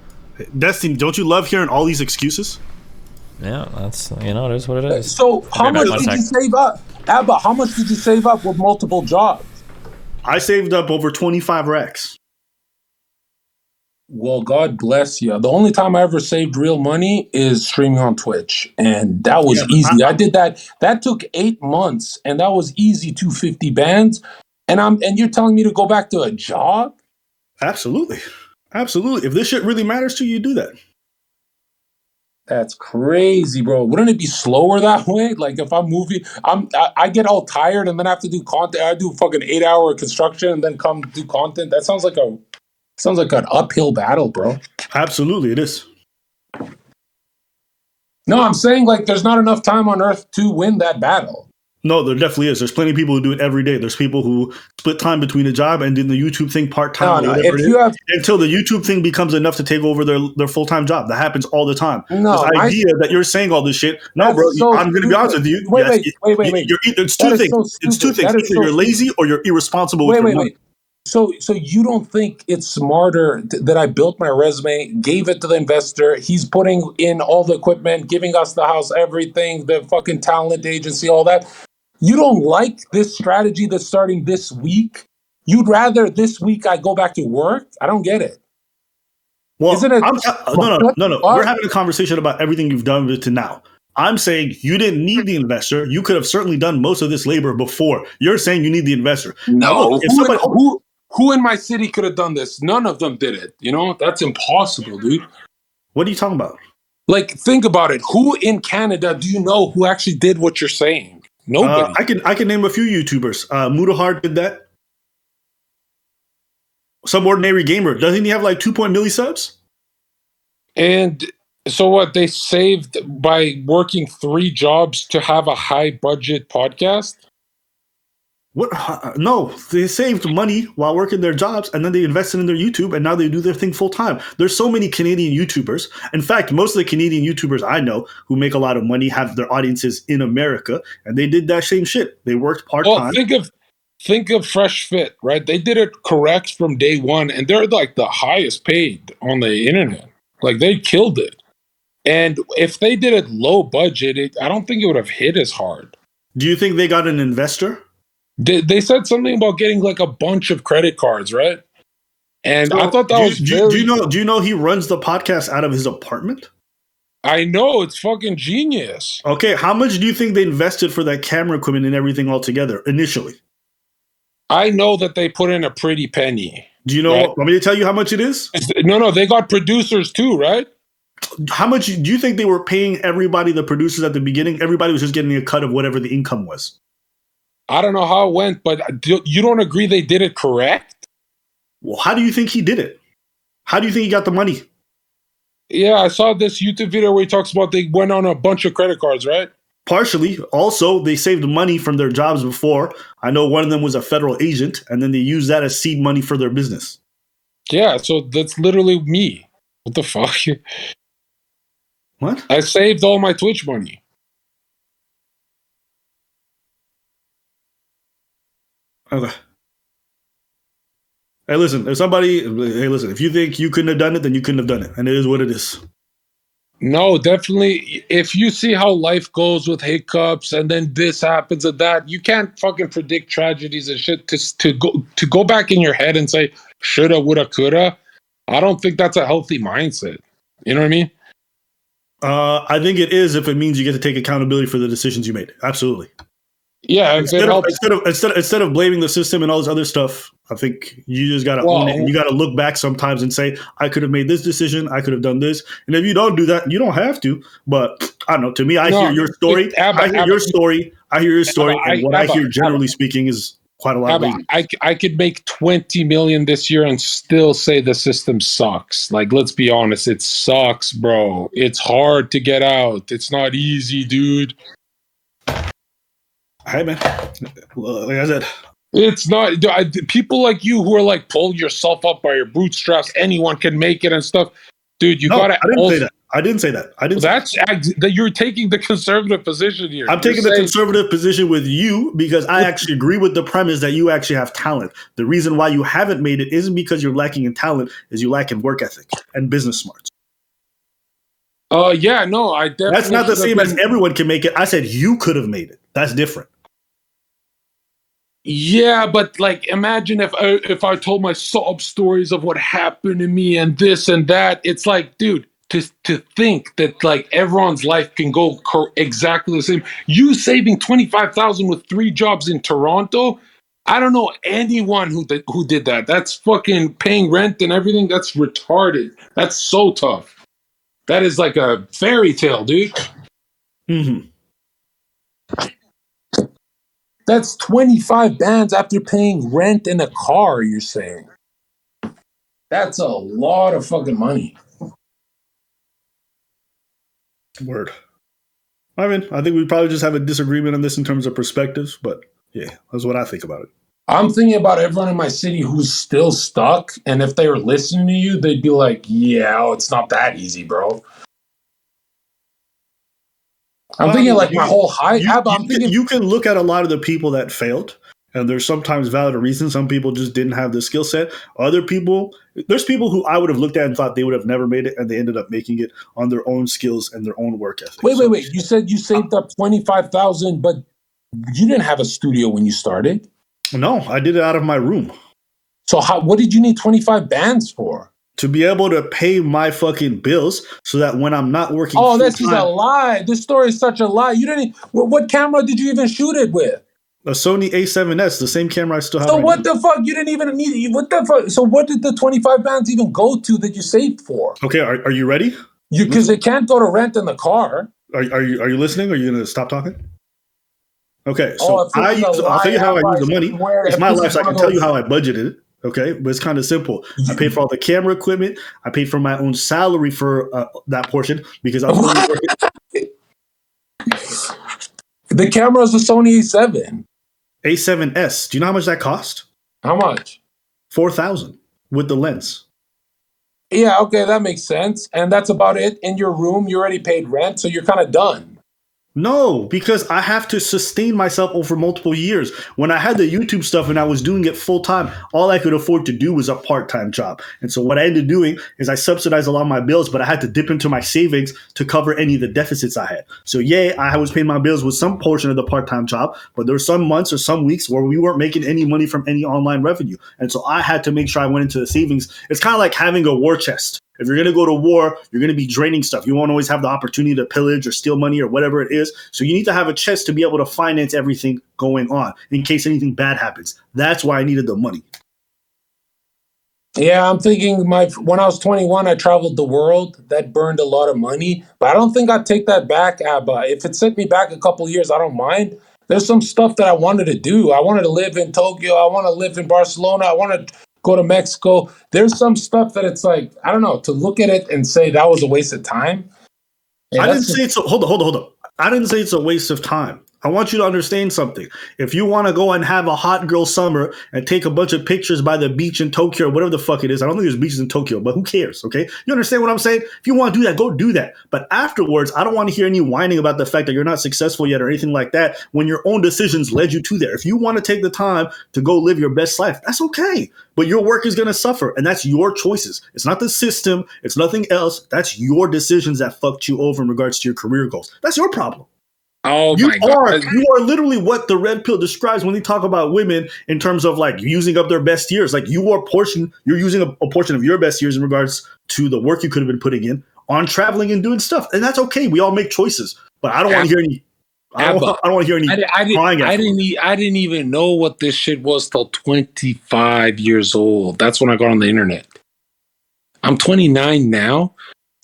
Destiny, don't you love hearing all these excuses? Yeah, that's, it is what it is. So how much did you save up? Abba, how much did you save up with multiple jobs? I saved up over 25 racks. Well, God bless you. The only time I ever saved real money is streaming on Twitch. And that was easy. I did that. That took 8 months. And that was easy, 250 bands. And you're telling me to go back to a job? Absolutely. If this shit really matters to you, you do that. That's crazy, bro. Wouldn't it be slower that way? Like if I'm moving, I get all tired and then I have to do content. I do fucking 8-hour construction and then come do content. That sounds like an uphill battle, bro. Absolutely, it is. No, I'm saying like there's not enough time on Earth to win that battle. No, there definitely is. There's plenty of people who do it every day. There's people who split time between a job and doing the YouTube thing part-time until the YouTube thing becomes enough to take over their full-time job. That happens all the time. No, this idea that you're saying all this shit. No, bro, I'm going to be honest with you. Wait. It's two things. It's two things. Either you're lazy or you're irresponsible with your money. So you don't think it's smarter that I built my resume, gave it to the investor, he's putting in all the equipment, giving us the house, everything, the fucking talent agency, all that. You don't like this strategy that's starting this week? You'd rather this week I go back to work? I don't get it. Well, isn't it? No. We're having a conversation about everything you've done to now. I'm saying you didn't need the investor. You could have certainly done most of this labor before. You're saying you need the investor. No. Who in my city could have done this? None of them did it. That's impossible, dude. What are you talking about? Like, think about it. Who in Canada do you know who actually did what you're saying? Nobody. I can name a few YouTubers. Mutahard did that. Some ordinary gamer. Doesn't he have like 2 million subs? And so what? They saved by working 3 jobs to have a high budget podcast? What? No, they saved money while working their jobs, and then they invested in their YouTube, and now they do their thing full time. There's so many Canadian YouTubers. In fact, most of the Canadian YouTubers I know who make a lot of money have their audiences in America, and they did that same shit. They worked part Well, time. think of Fresh Fit, right? They did it correct from day one, and they're like the highest paid on the internet. Like they killed it. And if they did it low budget, I don't think it would have hit as hard. Do you think they got an investor? They said something about getting like a bunch of credit cards, right? And So, I thought that was do you know he runs the podcast out of his apartment? I know, it's fucking genius. Okay, how much do you think they invested for that camera equipment and everything altogether initially? I know that they put in a pretty penny. Do you know? Right. Want me to tell you how much it is? No, they got producers too, right? How much do you think they were paying everybody, the producers at the beginning? Everybody was just getting a cut of whatever the income was. I don't know how it went, but you don't agree they did it correct? Well, how do you think he did it? How do you think he got the money? Yeah, I saw this YouTube video where he talks about they went on a bunch of credit cards, right? Partially. Also, they saved money from their jobs before. I know one of them was a federal agent, and then they used that as seed money for their business. Yeah, so that's literally me. What the fuck? What? I saved all my Twitch money. Okay. Hey, listen, if you think you couldn't have done it, then you couldn't have done it. And it is what it is. No, definitely. If you see how life goes with hiccups and then this happens and that, you can't fucking predict tragedies and shit to go back in your head and say, shoulda, woulda, coulda. I don't think that's a healthy mindset. You know what I mean? I think it is if it means you get to take accountability for the decisions you made. Absolutely. Yeah, Instead of blaming the system and all this other stuff, I think you just gotta own it, and you gotta look back sometimes and say, I could have made this decision, I could have done this. And if you don't do that, you don't have to. But I don't know. To me, I hear your story. I hear your story. And what I hear, generally speaking, is quite a lot. I could make 20 million this year and still say the system sucks. Like, let's be honest, it sucks, bro. It's hard to get out. It's not easy, dude. Hey, man. Like I said, it's not. People like you who are like, pull yourself up by your bootstraps. Anyone can make it and stuff, dude. You gotta. I didn't say that. That you're taking the conservative position here. I'm taking the conservative position with you because I actually agree with the premise that you actually have talent. The reason why you haven't made it isn't because you're lacking in talent, is you lack in work ethic and business smarts. Yeah, no, I definitely. That's not the same as everyone can make it. I said you could have made it. That's different. Yeah, but like, imagine if I told my sob stories of what happened to me and this and that. It's like, dude, to think that like everyone's life can go exactly the same. You saving 25,000 with 3 jobs in Toronto. I don't know anyone who did that. That's fucking paying rent and everything. That's retarded. That's so tough. That is like a fairy tale, dude. Mm-hmm. That's 25 bands after paying rent in a car, you're saying. That's a lot of fucking money. Word. I mean, I think we probably just have a disagreement on this in terms of perspectives, but yeah, that's what I think about it. I'm thinking about everyone in my city who's still stuck, and if they were listening to you, they'd be like, yeah, it's not that easy, bro. I'm thinking like my whole height. You can look at a lot of the people that failed, and there's sometimes valid reasons. Some people just didn't have the skill set. Other people, there's people who I would have looked at and thought they would have never made it, and they ended up making it on their own skills and their own work ethic. Wait. You said you saved up 25,000, but you didn't have a studio when you started. No, I did it out of my room. So what did you need 25 bands for? To be able to pay my fucking bills so that when I'm not working. Oh, this is a lie. This story is such a lie. You didn't. What camera did you even shoot it with? A Sony A7S, the same camera I still have. So what the fuck? You didn't even need it. What the fuck? So what did the 25 bands even go to that you saved for? Okay, are you ready? Because it can't go to rent in the car. Are you listening? Or are you going to stop talking? Okay, so I'll tell you how I use the money. It's my life, so I can tell you how I budgeted it. Okay, but it's kind of simple. I paid for all the camera equipment. I paid for my own salary for that portion because I was only working. The camera is a Sony A7. A7S. Do you know how much that cost? How much? 4,000 with the lens. Yeah, okay, that makes sense. And that's about it. In your room, you already paid rent, so you're kind of done. No, because I have to sustain myself over multiple years. When I had the YouTube stuff and I was doing it full time, all I could afford to do was a part time job. And so what I ended up doing is I subsidized a lot of my bills, but I had to dip into my savings to cover any of the deficits I had. So I was paying my bills with some portion of the part time job, but there were some months or some weeks where we weren't making any money from any online revenue. And so I had to make sure I went into the savings. It's kind of like having a war chest. If you're going to go to war, you're going to be draining stuff. You won't always have the opportunity to pillage or steal money or whatever it is. So you need to have a chest to be able to finance everything going on in case anything bad happens. That's why I needed the money. Yeah, I'm thinking when I was 21, I traveled the world. That burned a lot of money, but I don't think I'd take that back, Abba. If it sent me back a couple years, I don't mind. There's some stuff that I wanted to do. I wanted to live in Tokyo. I want to live in Barcelona. I want to go to Mexico. There's some stuff that it's like, I don't know, to look at it and say that was a waste of time. I didn't say it's hold on. I didn't say it's a waste of time. I want you to understand something. If you want to go and have a hot girl summer and take a bunch of pictures by the beach in Tokyo or whatever the fuck it is, I don't think there's beaches in Tokyo, but who cares, okay? You understand what I'm saying? If you want to do that, go do that. But afterwards, I don't want to hear any whining about the fact that you're not successful yet or anything like that when your own decisions led you to there. If you want to take the time to go live your best life, that's okay. But your work is going to suffer, and that's your choices. It's not the system. It's nothing else. That's your decisions that fucked you over in regards to your career goals. That's your problem. Oh my God. You are literally what the red pill describes when they talk about women in terms of like using up their best years. Like you're using a portion of your best years in regards to the work you could have been putting in on traveling and doing stuff. And that's okay. We all make choices. But I don't want to hear any I don't want to hear any crying. I didn't even know what this shit was till 25 years old. That's when I got on the internet. I'm 29 now,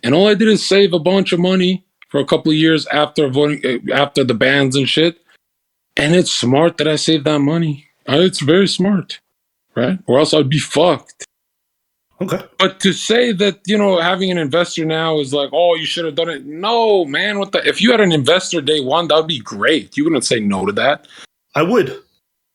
and all I did is save a bunch of money for a couple of years after the bans and shit. And it's smart that I saved that money. It's very smart, right? Or else I'd be fucked. Okay. But to say that, having an investor now is like, oh, you should have done it. No, man. If you had an investor day one, that would be great. You wouldn't say no to that. I would.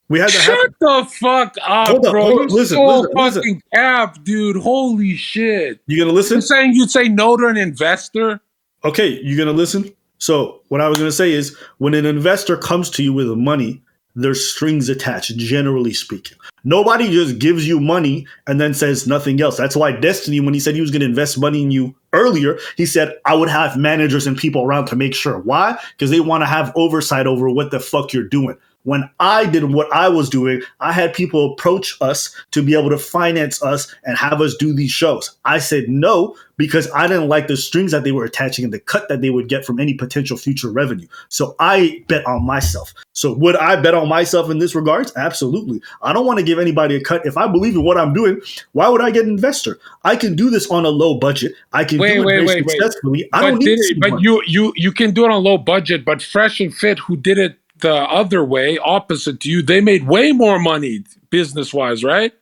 We had to Shut the fuck up, bro. Listen. Cap, dude. Holy shit. You gonna listen? You're saying you'd say no to an investor? Okay, you gonna listen? So what I was gonna say is when an investor comes to you with money, there's strings attached, generally speaking. Nobody just gives you money and then says nothing else. That's why Destiny, when he said he was going to invest money in you earlier, he said, I would have managers and people around to make sure. Why? Because they want to have oversight over what the fuck you're doing. When I did what I was doing, I had people approach us to be able to finance us and have us do these shows. I said no because I didn't like the strings that they were attaching and the cut that they would get from any potential future revenue. So I bet on myself. So would I bet on myself in this regards? Absolutely. I don't want to give anybody a cut. If I believe in what I'm doing, why would I get an investor? I can do this on a low budget. I can do it very successfully. I don't need to. But you can do it on low budget, but Fresh and Fit, who did it the other way, opposite to you, they made way more money business-wise, right?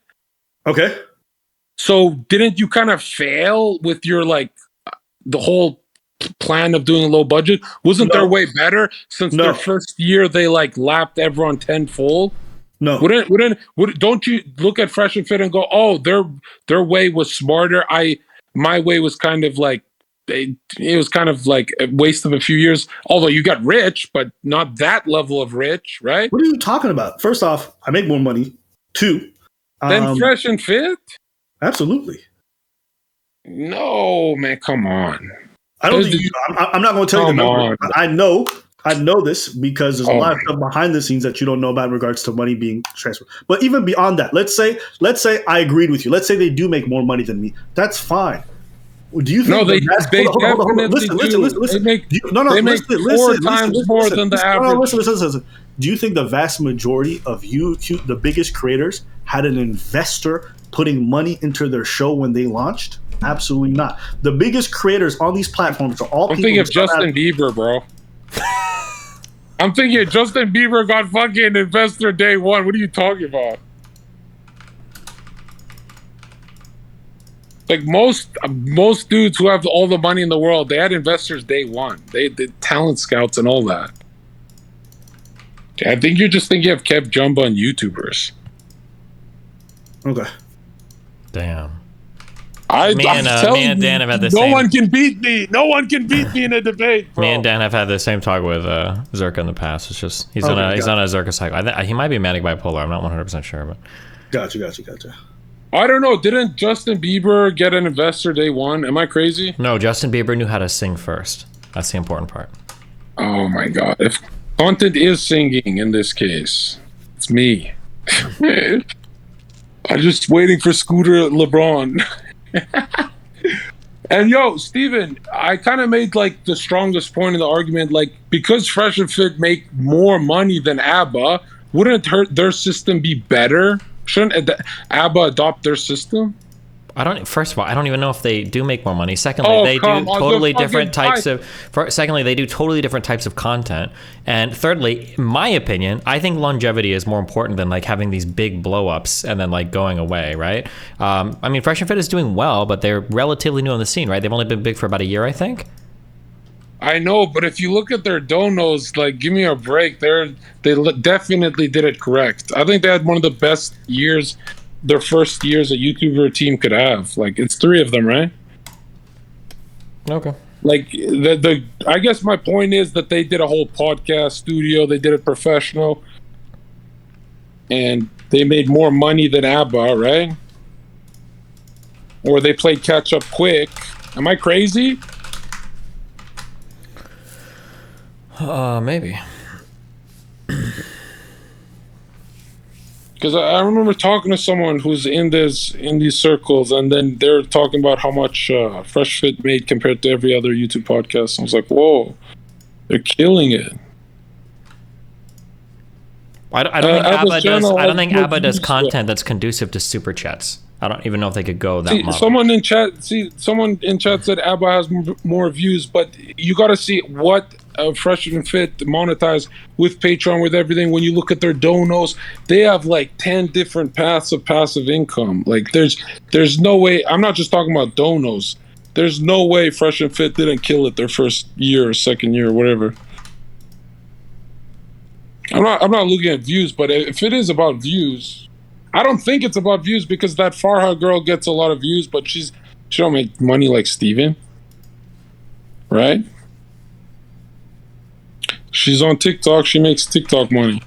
Okay. So didn't you kind of fail with your the whole plan of doing a low budget? Wasn't their way better since their first year they lapped everyone tenfold? No. Don't you look at Fresh and Fit and go, oh, their way was smarter. My way was kind of it was kind of like a waste of a few years, although you got rich, but not that level of rich, right? What are you talking about? First off, I make more money. Two. Then Fresh and Fit? Absolutely. No, man, come on. I don't think I'm not going to tell you the number. I know this because there's a lot of stuff behind the scenes that you don't know about in regards to money being transferred. But even beyond that, let's say I agreed with you. Let's say they do make more money than me. That's fine. Do you think? No, they definitely listen. They make four times more than the average. Listen. Do you think the vast majority of YouTube, the biggest creators, had an investor putting money into their show when they launched? Absolutely not. The biggest creators on these platforms are all. I'm thinking of Justin Bieber, bro. I'm thinking Justin Bieber got fucking investor day one. What are you talking about? Like most dudes who have all the money in the world, they had investors day one. They did talent scouts and all that. I think you're just thinking of Kev Jumbo and YouTubers. Okay. Damn. I'm telling me and Dan you, have had the no same. one can beat me. No one can beat me in a debate, bro. Me and Dan have had the same talk with Zherka in the past. It's just he's on a Zherka cycle. He might be manic bipolar. I'm not 100% sure, but Gotcha. I don't know. Didn't Justin Bieber get an investor day one? Am I crazy? no. Justin Bieber knew how to sing first. That's the important part. Oh my god! If content is singing in this case, it's me. I'm just waiting for Scooter LeBron. And yo, Steven, I kind of made like the strongest point in the argument, like because Fresh and Fit make more money than ABBA, wouldn't their system be better? Shouldn't ABBA adopt their system? First of all, I don't even know if they do make more money. Secondly, they do totally different types of. Secondly, they do totally different types of content. And thirdly, in my opinion, I think longevity is more important than like having these big blow ups and then like going away, right? I mean, Fresh and Fit is doing well, but they're relatively new on the scene, right? They've only been big for about a year, I think. I know, but if you look at their donos, like, give me a break. They definitely did it correct. I think they had one of the best years. Their first years a YouTuber team could have. Like, it's 3 of them, right? Okay. Like I guess my point is that they did a whole podcast studio. They did it professional, and they made more money than ABBA, right? Or they played catch up quick. Am I crazy? Maybe. Because I remember talking to someone who's in these circles, and then they're talking about how much Fresh Fit made compared to every other YouTube podcast. I was like, whoa, they're killing it. I don't think ABBA does content that's conducive to super chats. I don't even know if they could go that model. Someone in chat said ABBA has more views, but you got to see what Fresh and Fit monetize with Patreon, with everything. When you look at their donos, they have like 10 different paths of passive income. Like there's no way. I'm not just talking about donos. There's no way Fresh and Fit didn't kill it their first year or second year or whatever. I'm not looking at views, but if it is about views, I don't think it's about views, because that Farha girl gets a lot of views, but she don't make money like Steven, right? She's on TikTok. She makes TikTok money.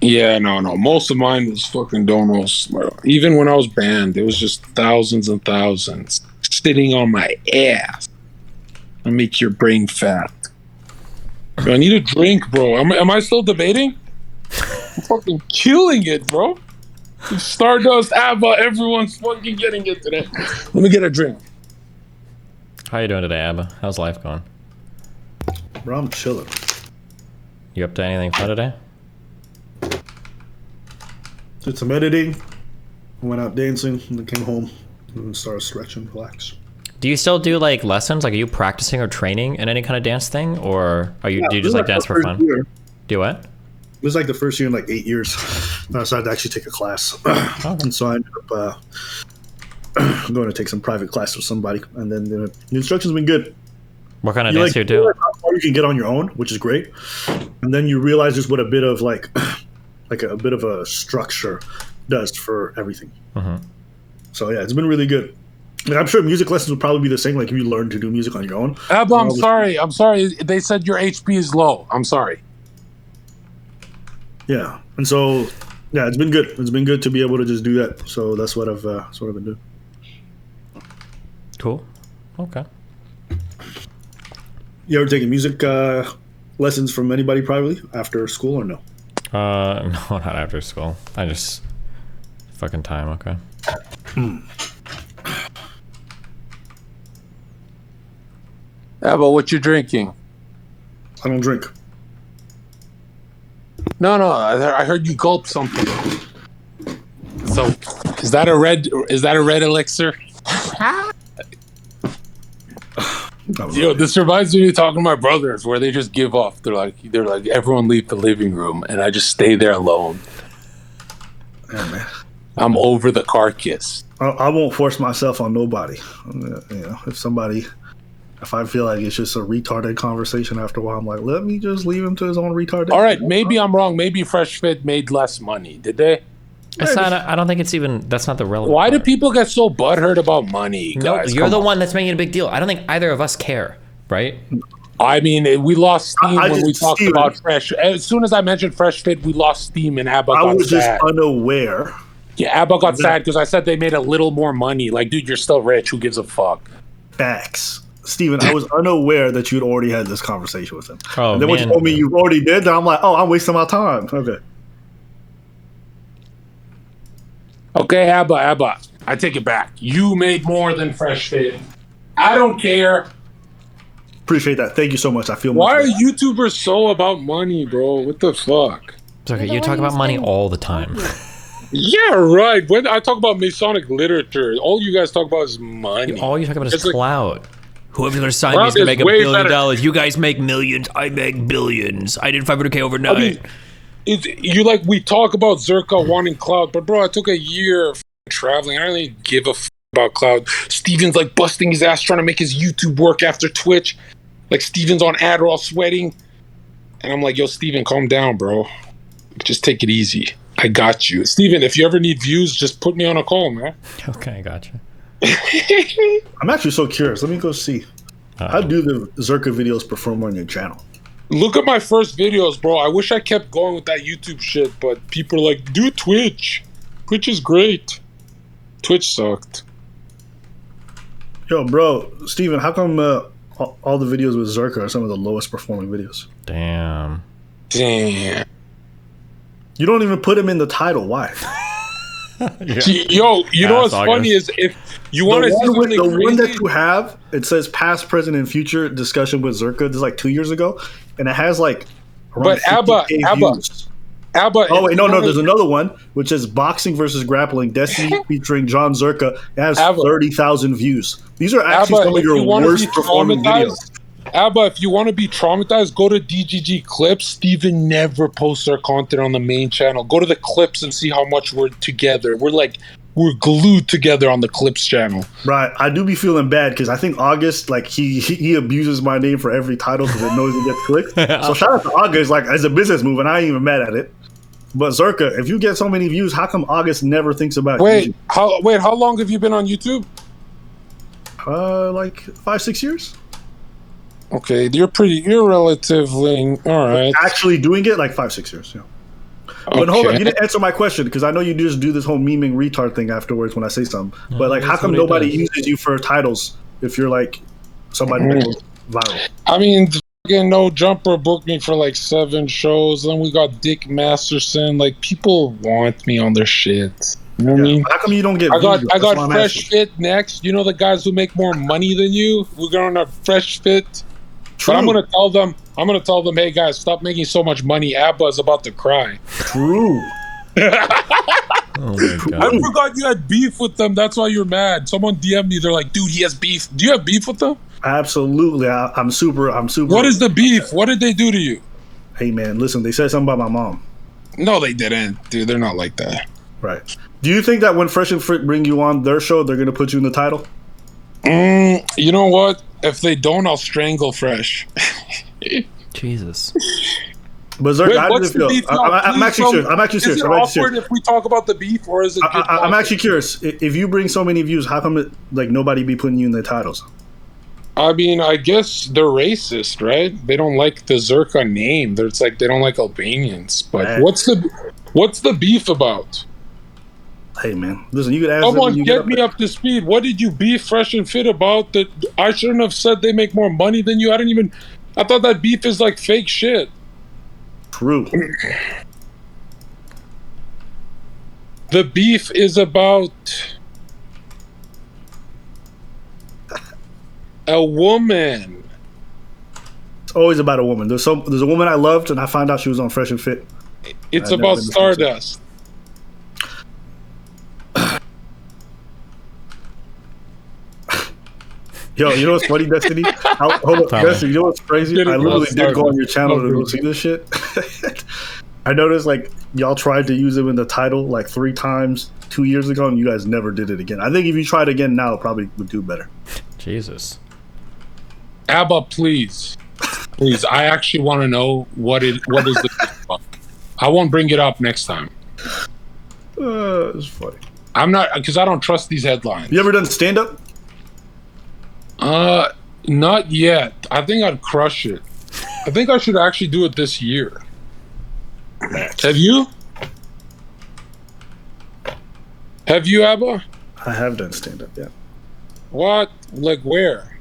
Yeah, no. Most of mine was fucking donos. Even when I was banned, it was just thousands and thousands sitting on my ass. I make your brain fat. I need a drink, bro. Am I still debating? I'm fucking killing it, bro. Stardust, ABBA, everyone's fucking getting it today. Let me get a drink. How you doing today, ABBA? How's life going? Bro, I'm chilling. You up to anything fun today? Did some editing. Went out dancing, and then came home and started stretching, relax. Do you still do like lessons? Like, are you practicing or training in any kind of dance thing, or do you just like dance for fun? Year. Do what? It was like the first year in like 8 years. I decided to actually take a class, and so I ended up going to take some private class with somebody, and then the instruction's been good. What kind of dance do you do? How far you can get on your own, which is great, and then you realize just what a bit of like a bit of a structure does for everything. Mm-hmm. So yeah, it's been really good. And I'm sure music lessons would probably be the same, like if you learn to do music on your own. ABBA, I'm sorry. They said your HP is low. I'm sorry. Yeah, and so yeah, it's been good. It's been good to be able to just do that. So that's what I've been doing. Cool. Okay. You ever taken music lessons from anybody privately after school or no? No, not after school. I just fucking time. Okay. ABBA, what you drinking? I don't drink. No, I heard you gulp something. So, is that a red elixir? Yo, this reminds me of talking to my brothers, where they just give off. They're like, everyone leave the living room, and I just stay there alone. Yeah, man. I'm over the carcass. I won't force myself on nobody. If I feel like it's just a retarded conversation after a while, I'm like, let me just leave him to his own retarded. All right, maybe I'm wrong. Maybe Fresh Fit made less money. Did they? It's not, I don't think it's even, that's not the relevant Why do part. people get so butthurt about money, No, guys? you're Come the on. one that's making a big deal. I don't think either of us care, right? I mean, we lost steam when we talked Steven, about Fresh. As soon as I mentioned Fresh Fit, we lost steam, and Abba I got was just sad. unaware. Yeah, Abba got sad because I said they made a little more money. Like, dude, you're still rich. Who gives a fuck? Facts. Steven, I was unaware that you'd already had this conversation with him. Oh, and then when you man. told me you already did, then I'm like, oh, I'm wasting my time. Okay. Okay, Abba, I take it back. You made more than Fresh Fit. I don't care. Appreciate that. Thank you so much. I feel Why are much better. YouTubers so about money, bro? What the fuck? It's okay. You're You the talk one about money who's all the time. Yeah, right. When I talk about Masonic literature, all you guys talk about is money. All you talk about is It's like- clout. Whoever's going to sign me Clout is going to is make $1 way billion. better. You guys make millions. I make billions. I did 500K overnight. I mean, we talk about Zherka wanting cloud, but bro, I took a year of traveling. I don't really give a about cloud. Steven's like busting his ass trying to make his YouTube work after Twitch. Like Steven's on Adderall sweating. And I'm like, yo, Steven, calm down, bro. Just take it easy. I got you. Steven, if you ever need views, just put me on a call, man. Okay, gotcha. I'm actually so curious. Let me go see. How do the Zherka videos perform on your channel? Look at my first videos, bro. I wish I kept going with that YouTube shit, but people are like, do Twitch. Twitch is great. Twitch sucked. Yo, bro, Steven, how come all the videos with Zherka are some of the lowest performing videos? Damn. Damn. You don't even put him in the title. Why? See, yo, you know what's August. funny is if you want to see something The one that crazy, you have, it says past, present, and future discussion with Zherka. This is like 2 years ago, and it has like around But Abba, 50K views. Abba, Oh if wait, you no, wanna- there's another one which is boxing versus grappling, Destiny featuring John Zherka. It has Abba. 30,000 views. These are actually Abba, some of if your you wanna worst be performing videos. traumatized, Abba, if you want to be traumatized, go to DGG Clips. Steven never posts our content on the main channel. Go to the Clips and see how much we're together. We're glued together on the Clips channel. Right, I do be feeling bad because I think August, like he abuses my name for every title because it knows it gets clicked. So shout out to August, like as a business move, and I ain't even mad at it. But Zherka, if you get so many views, how come August never thinks about Wait, how long have you been on YouTube? like 5-6 years? Okay, you're relatively all right. Actually doing it like 5-6 years. Yeah. But hold on, you didn't answer my question because I know you just do this whole memeing retard thing afterwards when I say something. But like, how that's come what he nobody does. uses you for titles if you're like somebody that goes viral? I mean, fucking No Jumper booked me for like 7 shows. Then we got Dick Masterson. Like, people want me on their shit. You know what I mean? How come you don't get? I got views? That's what I'm Fresh asking. Fit next. You know the guys who make more money than you? We're going to Fresh Fit. True. But I'm gonna tell them, hey guys, stop making so much money. Abba's about to cry. True. Oh my I god. forgot you had beef with them. That's why you're mad. Someone DM'd me. They're like, dude, he has beef. Do you have beef with them? Absolutely. I'm super. What is the beef? What did they do to you? Hey man, listen. They said something about my mom. No, they didn't, dude. They're not like that. Right. Do you think that when Fresh and Fit bring you on their show, they're gonna put you in the title? You know what? If they don't, I'll strangle Fresh. Jesus. But Zherka, Wait, how what's does it feel? the beef? I'm actually serious. I'm actually Is serious. it I'm actually awkward serious. if we talk about the beef, or is it? good I'm content? actually curious. If you bring so many views, how come it, like nobody be putting you in the titles? I mean, I guess they're racist, right? They don't like the Zherka name. It's like they don't like Albanians. But Right. what's the beef about? Hey man, listen. You could ask them Someone when you get me up to speed. What did you beef Fresh and Fit about? That I shouldn't have said they make more money than you. I thought that beef is like fake shit. True. The beef is about a woman. It's always about a woman. There's a woman I loved, and I found out she was on Fresh and Fit. It's I know, about I know. Stardust. Yo, you know what's funny, Destiny? Hold up, Tell me. Destiny. You know what's crazy? Get it, I literally bro. did go on your channel to Sorry. go see this shit. I noticed like y'all tried to use him in the title like 3 times 2 years ago, and you guys never did it again. I think if you tried again now, it probably would do better. Jesus. Abba, please. Please, I actually want to know what is the I won't bring it up next time. It's funny. I'm not, because I don't trust these headlines. You ever done stand up? Not yet. I think I'd crush it. I think I should actually do it this year. Have you? Have you, Abba? I have done stand up, yeah. What? Like where?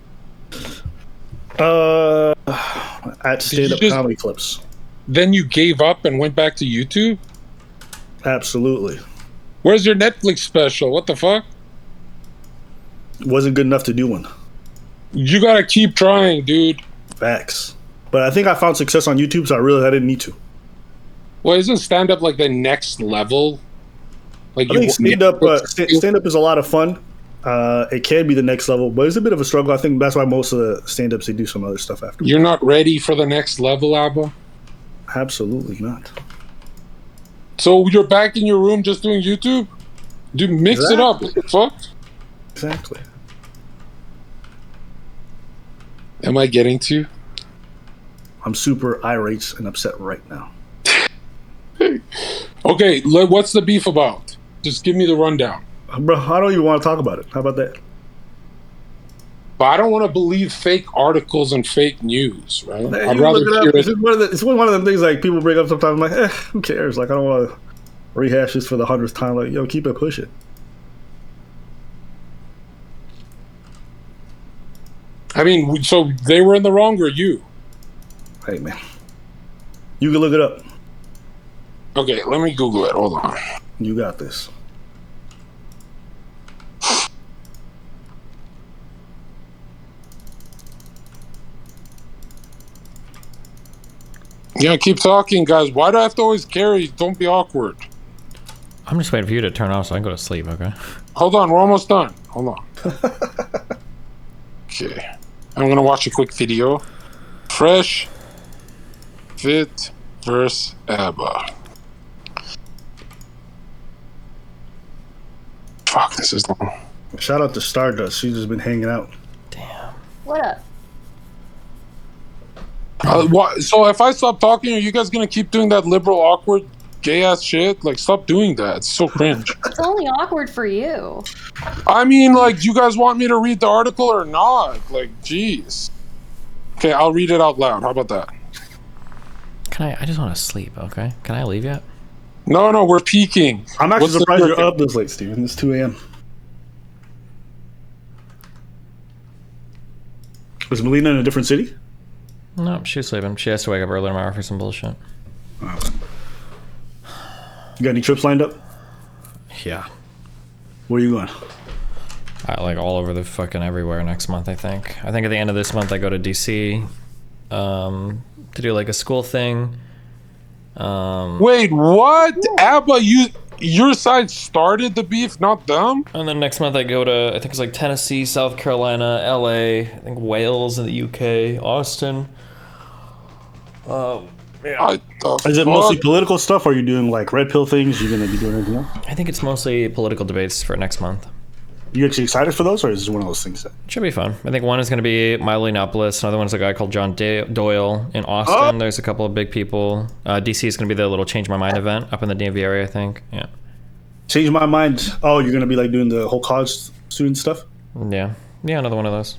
At stand up comedy clips. Then you gave up and went back to YouTube? Absolutely. Where's your Netflix special? What the fuck? Wasn't good enough to do one. You gotta keep trying, dude. Facts. But I think I found success on YouTube, so I didn't need to. Well, isn't stand-up like the next level? Like I think stand-up is a lot of fun. It can be the next level, but it's a bit of a struggle. I think that's why most of the stand-ups, they do some other stuff after. You're not ready for the next level, Abba? Absolutely not. So you're back in your room just doing YouTube? Dude, mix it up. What the fuck? Exactly. Am I getting to you? I'm super irate and upset right now. Okay, what's the beef about? Just give me the rundown. Bro, I don't even want to talk about it. How about that? But I don't want to believe fake articles and fake news, right? Man, I'd rather hear it. It's one of them things like people bring up sometimes. I'm like, who cares? Like, I don't want to rehash this for the 100th time. Like, yo, keep it pushing. I mean, so they were in the wrong or you? Hey, man. You can look it up. Okay, let me Google it. Hold on. You got this. Yeah, keep talking, guys. Why do I have to always carry? Don't be awkward. I'm just waiting for you to turn off so I can go to sleep, okay? Hold on, we're almost done. Hold on. Okay. I'm gonna watch a quick video. Fresh Fit vs. ABBA. Fuck, this is long. Shout out to Stardust. She's just been hanging out. Damn. What up? So if I stop talking, are you guys gonna keep doing that liberal, awkward, gay ass shit? Like, stop doing that. It's so cringe. It's only awkward for you. I mean, like, do you guys want me to read the article or not? Like, jeez. Okay, I'll read it out loud. How about that? I just want to sleep, okay? Can I leave yet? No, we're peaking. I'm actually What's the surprised you're ticket? up this late, Steven. It's 2 a.m. Was Melina in a different city? No, she's sleeping. She has to wake up early tomorrow for some bullshit. You got any trips lined up? Yeah. Where are you going? Like all over the fucking everywhere next month, I think. I think at the end of this month I go to DC to do like a school thing. Wait, what? ABBA, your side started the beef, not them? And then next month I go to, I think it's like Tennessee, South Carolina, LA, I think Wales in the UK, Austin. Yeah. Is it mostly political stuff, or are you doing like red pill things? You gonna be doing anything else? I think it's mostly political debates for next month. You actually excited for those, or is this one of those things that It should be fun. I think one is going to be Milo Yiannopoulos. Another one's a guy called John Doyle in Austin. There's a couple of big people. DC is going to be the little Change My Mind event up in the DMV area, I think. Yeah. change my mind? Oh, you're gonna be like doing the whole college student stuff? Yeah, another one of those.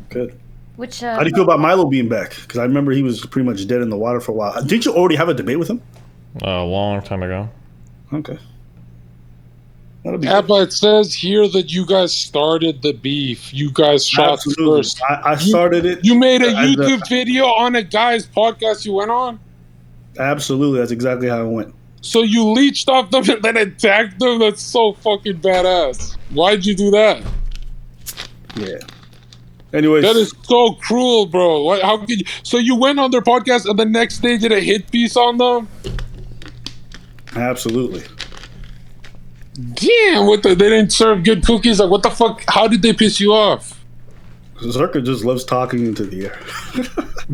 Good. Which How do you feel about Milo being back? Because I remember he was pretty much dead in the water for a while. Didn't you already have a debate with him? A long time ago. Okay. That'll be Yeah, good. but it says here that you guys started the beef. You guys shot Absolutely. first. I started it. You made a as YouTube video on a guy's podcast you went on? Absolutely. That's exactly how it went. So you leached off them and then attacked them? That's so fucking badass. Why'd you do that? Yeah. Anyways. That is so cruel, bro. How could you? So you went on their podcast and the next day did a hit piece on them? Absolutely. Damn, they didn't serve good cookies? Like, what the fuck? How did they piss you off? Zherka just loves talking into the air.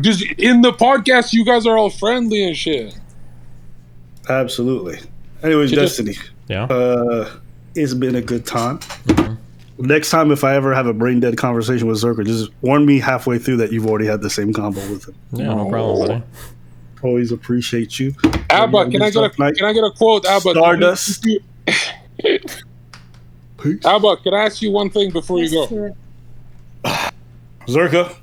Just in the podcast, you guys are all friendly and shit. Absolutely. Anyways, You just- Destiny. Yeah. It's been a good time. Next time, if I ever have a brain dead conversation with Zherka, just warn me halfway through that you've already had the same combo with him. Yeah, no problem, buddy. Always appreciate you. Abba, can I get a quote? Abba, Stardust. Peace. Abba, can I ask you one thing before you go? Zherka,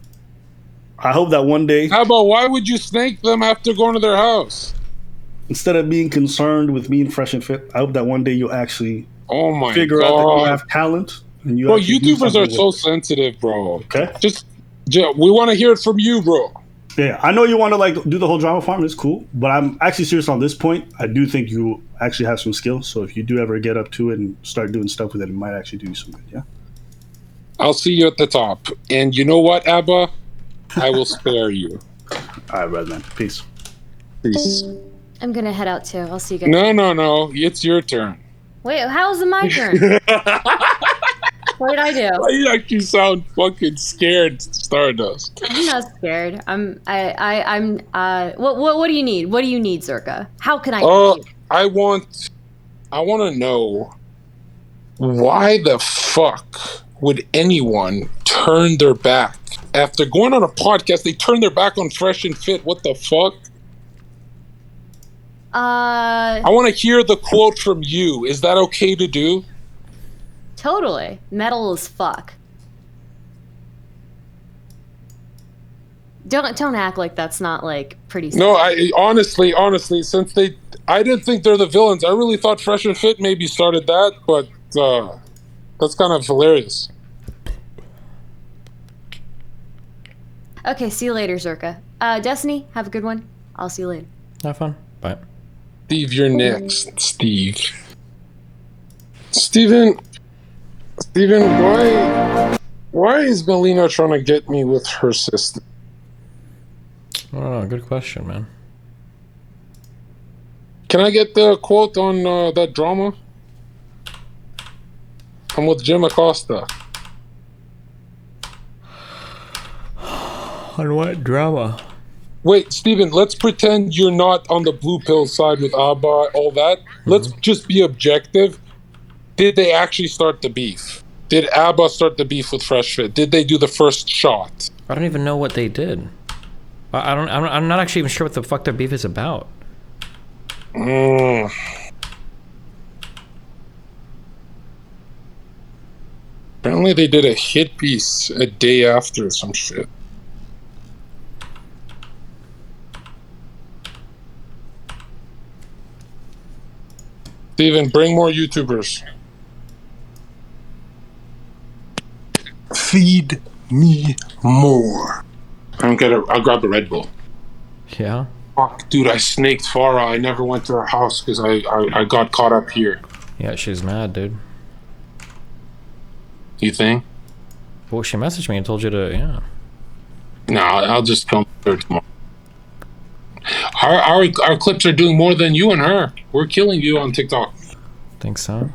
I hope that one day, Abba, why would you snake them after going to their house? instead of being concerned with being fresh and fit, I hope that one day you'll actually Oh my figure out that you god, have talent. And you bro! actually do YouTubers are something so with it. sensitive, bro. Okay. Just we want to hear it from you, bro. Yeah, I know you want to like do the whole drama farm. It's cool, but I'm actually serious on this point. I do think you actually have some skills. So if you do ever get up to it and start doing stuff with it, it might actually do you some good. Yeah. I'll see you at the top. And you know what, Abba? I will spare you. All right, brother, man. Peace. Peace. I'm gonna head out too. I'll see you guys. No. It's your turn. Wait, how's it my turn? What did I do? You actually sound fucking scared, Stardust. I'm not scared. I'm what do you need? What do you need, Zherka? How can I help you? I want to know why the fuck would anyone turn their back after going on a podcast? They turn their back on Fresh and Fit. What the fuck? I want to hear the quote from you. Is that okay to do? Totally. Metal as fuck. Don't act like that's not like pretty No, I honestly, since I didn't think they're the villains. I really thought Fresh and Fit maybe started that, but that's kind of hilarious. Okay, see you later, Zherka. Destiny, have a good one. I'll see you later. Have fun. Bye. Steve, you're next. Steven, why is Melina trying to get me with her sister? Oh, good question, man. Can I get the quote on that drama? I'm with Jim Acosta. On what drama? Wait, Steven, let's pretend you're not on the blue pill side with Abba, all that. Let's just be objective. Did they actually start the beef? Did Abba start the beef with Fresh Fit? Did they do the first shot? I don't even know what they did. I'm not actually even sure what the fuck their beef is about. Apparently they did a hit piece a day after some shit. Steven, bring more YouTubers. Feed me more. I'll grab a Red Bull. Yeah? Fuck, dude, I snaked Farah. I never went to her house because I got caught up here. Yeah, she's mad, dude. You think? Well, she messaged me and told you to, yeah. No, I'll just film her tomorrow. Our clips are doing more than you and her. We're killing you on TikTok. Think so?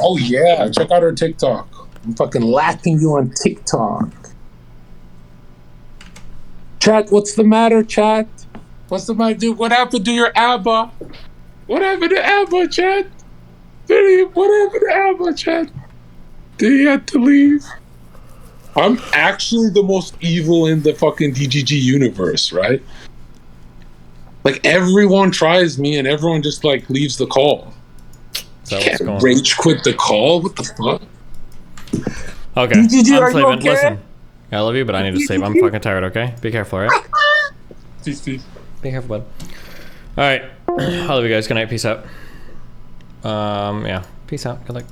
Oh yeah, check out her TikTok. I'm fucking lacking you on TikTok. Chat, what's the matter, chat? What's the matter, dude? What happened to your ABBA? What happened to ABBA, chat? What happened to ABBA, chat? Did he have to leave? I'm actually the most evil in the fucking DGG universe, right? Like, everyone tries me and everyone just, like, leaves the call. Is that what's going on? Rage quit the call? What the fuck? Okay. DGG, I'm are you sleeping. okay? Listen. I love you, but I need to sleep. I'm fucking tired, okay? Be careful, alright? Peace. Be careful, bud. Alright. I love you guys. Good night. Peace out. Yeah. Peace out. Good luck.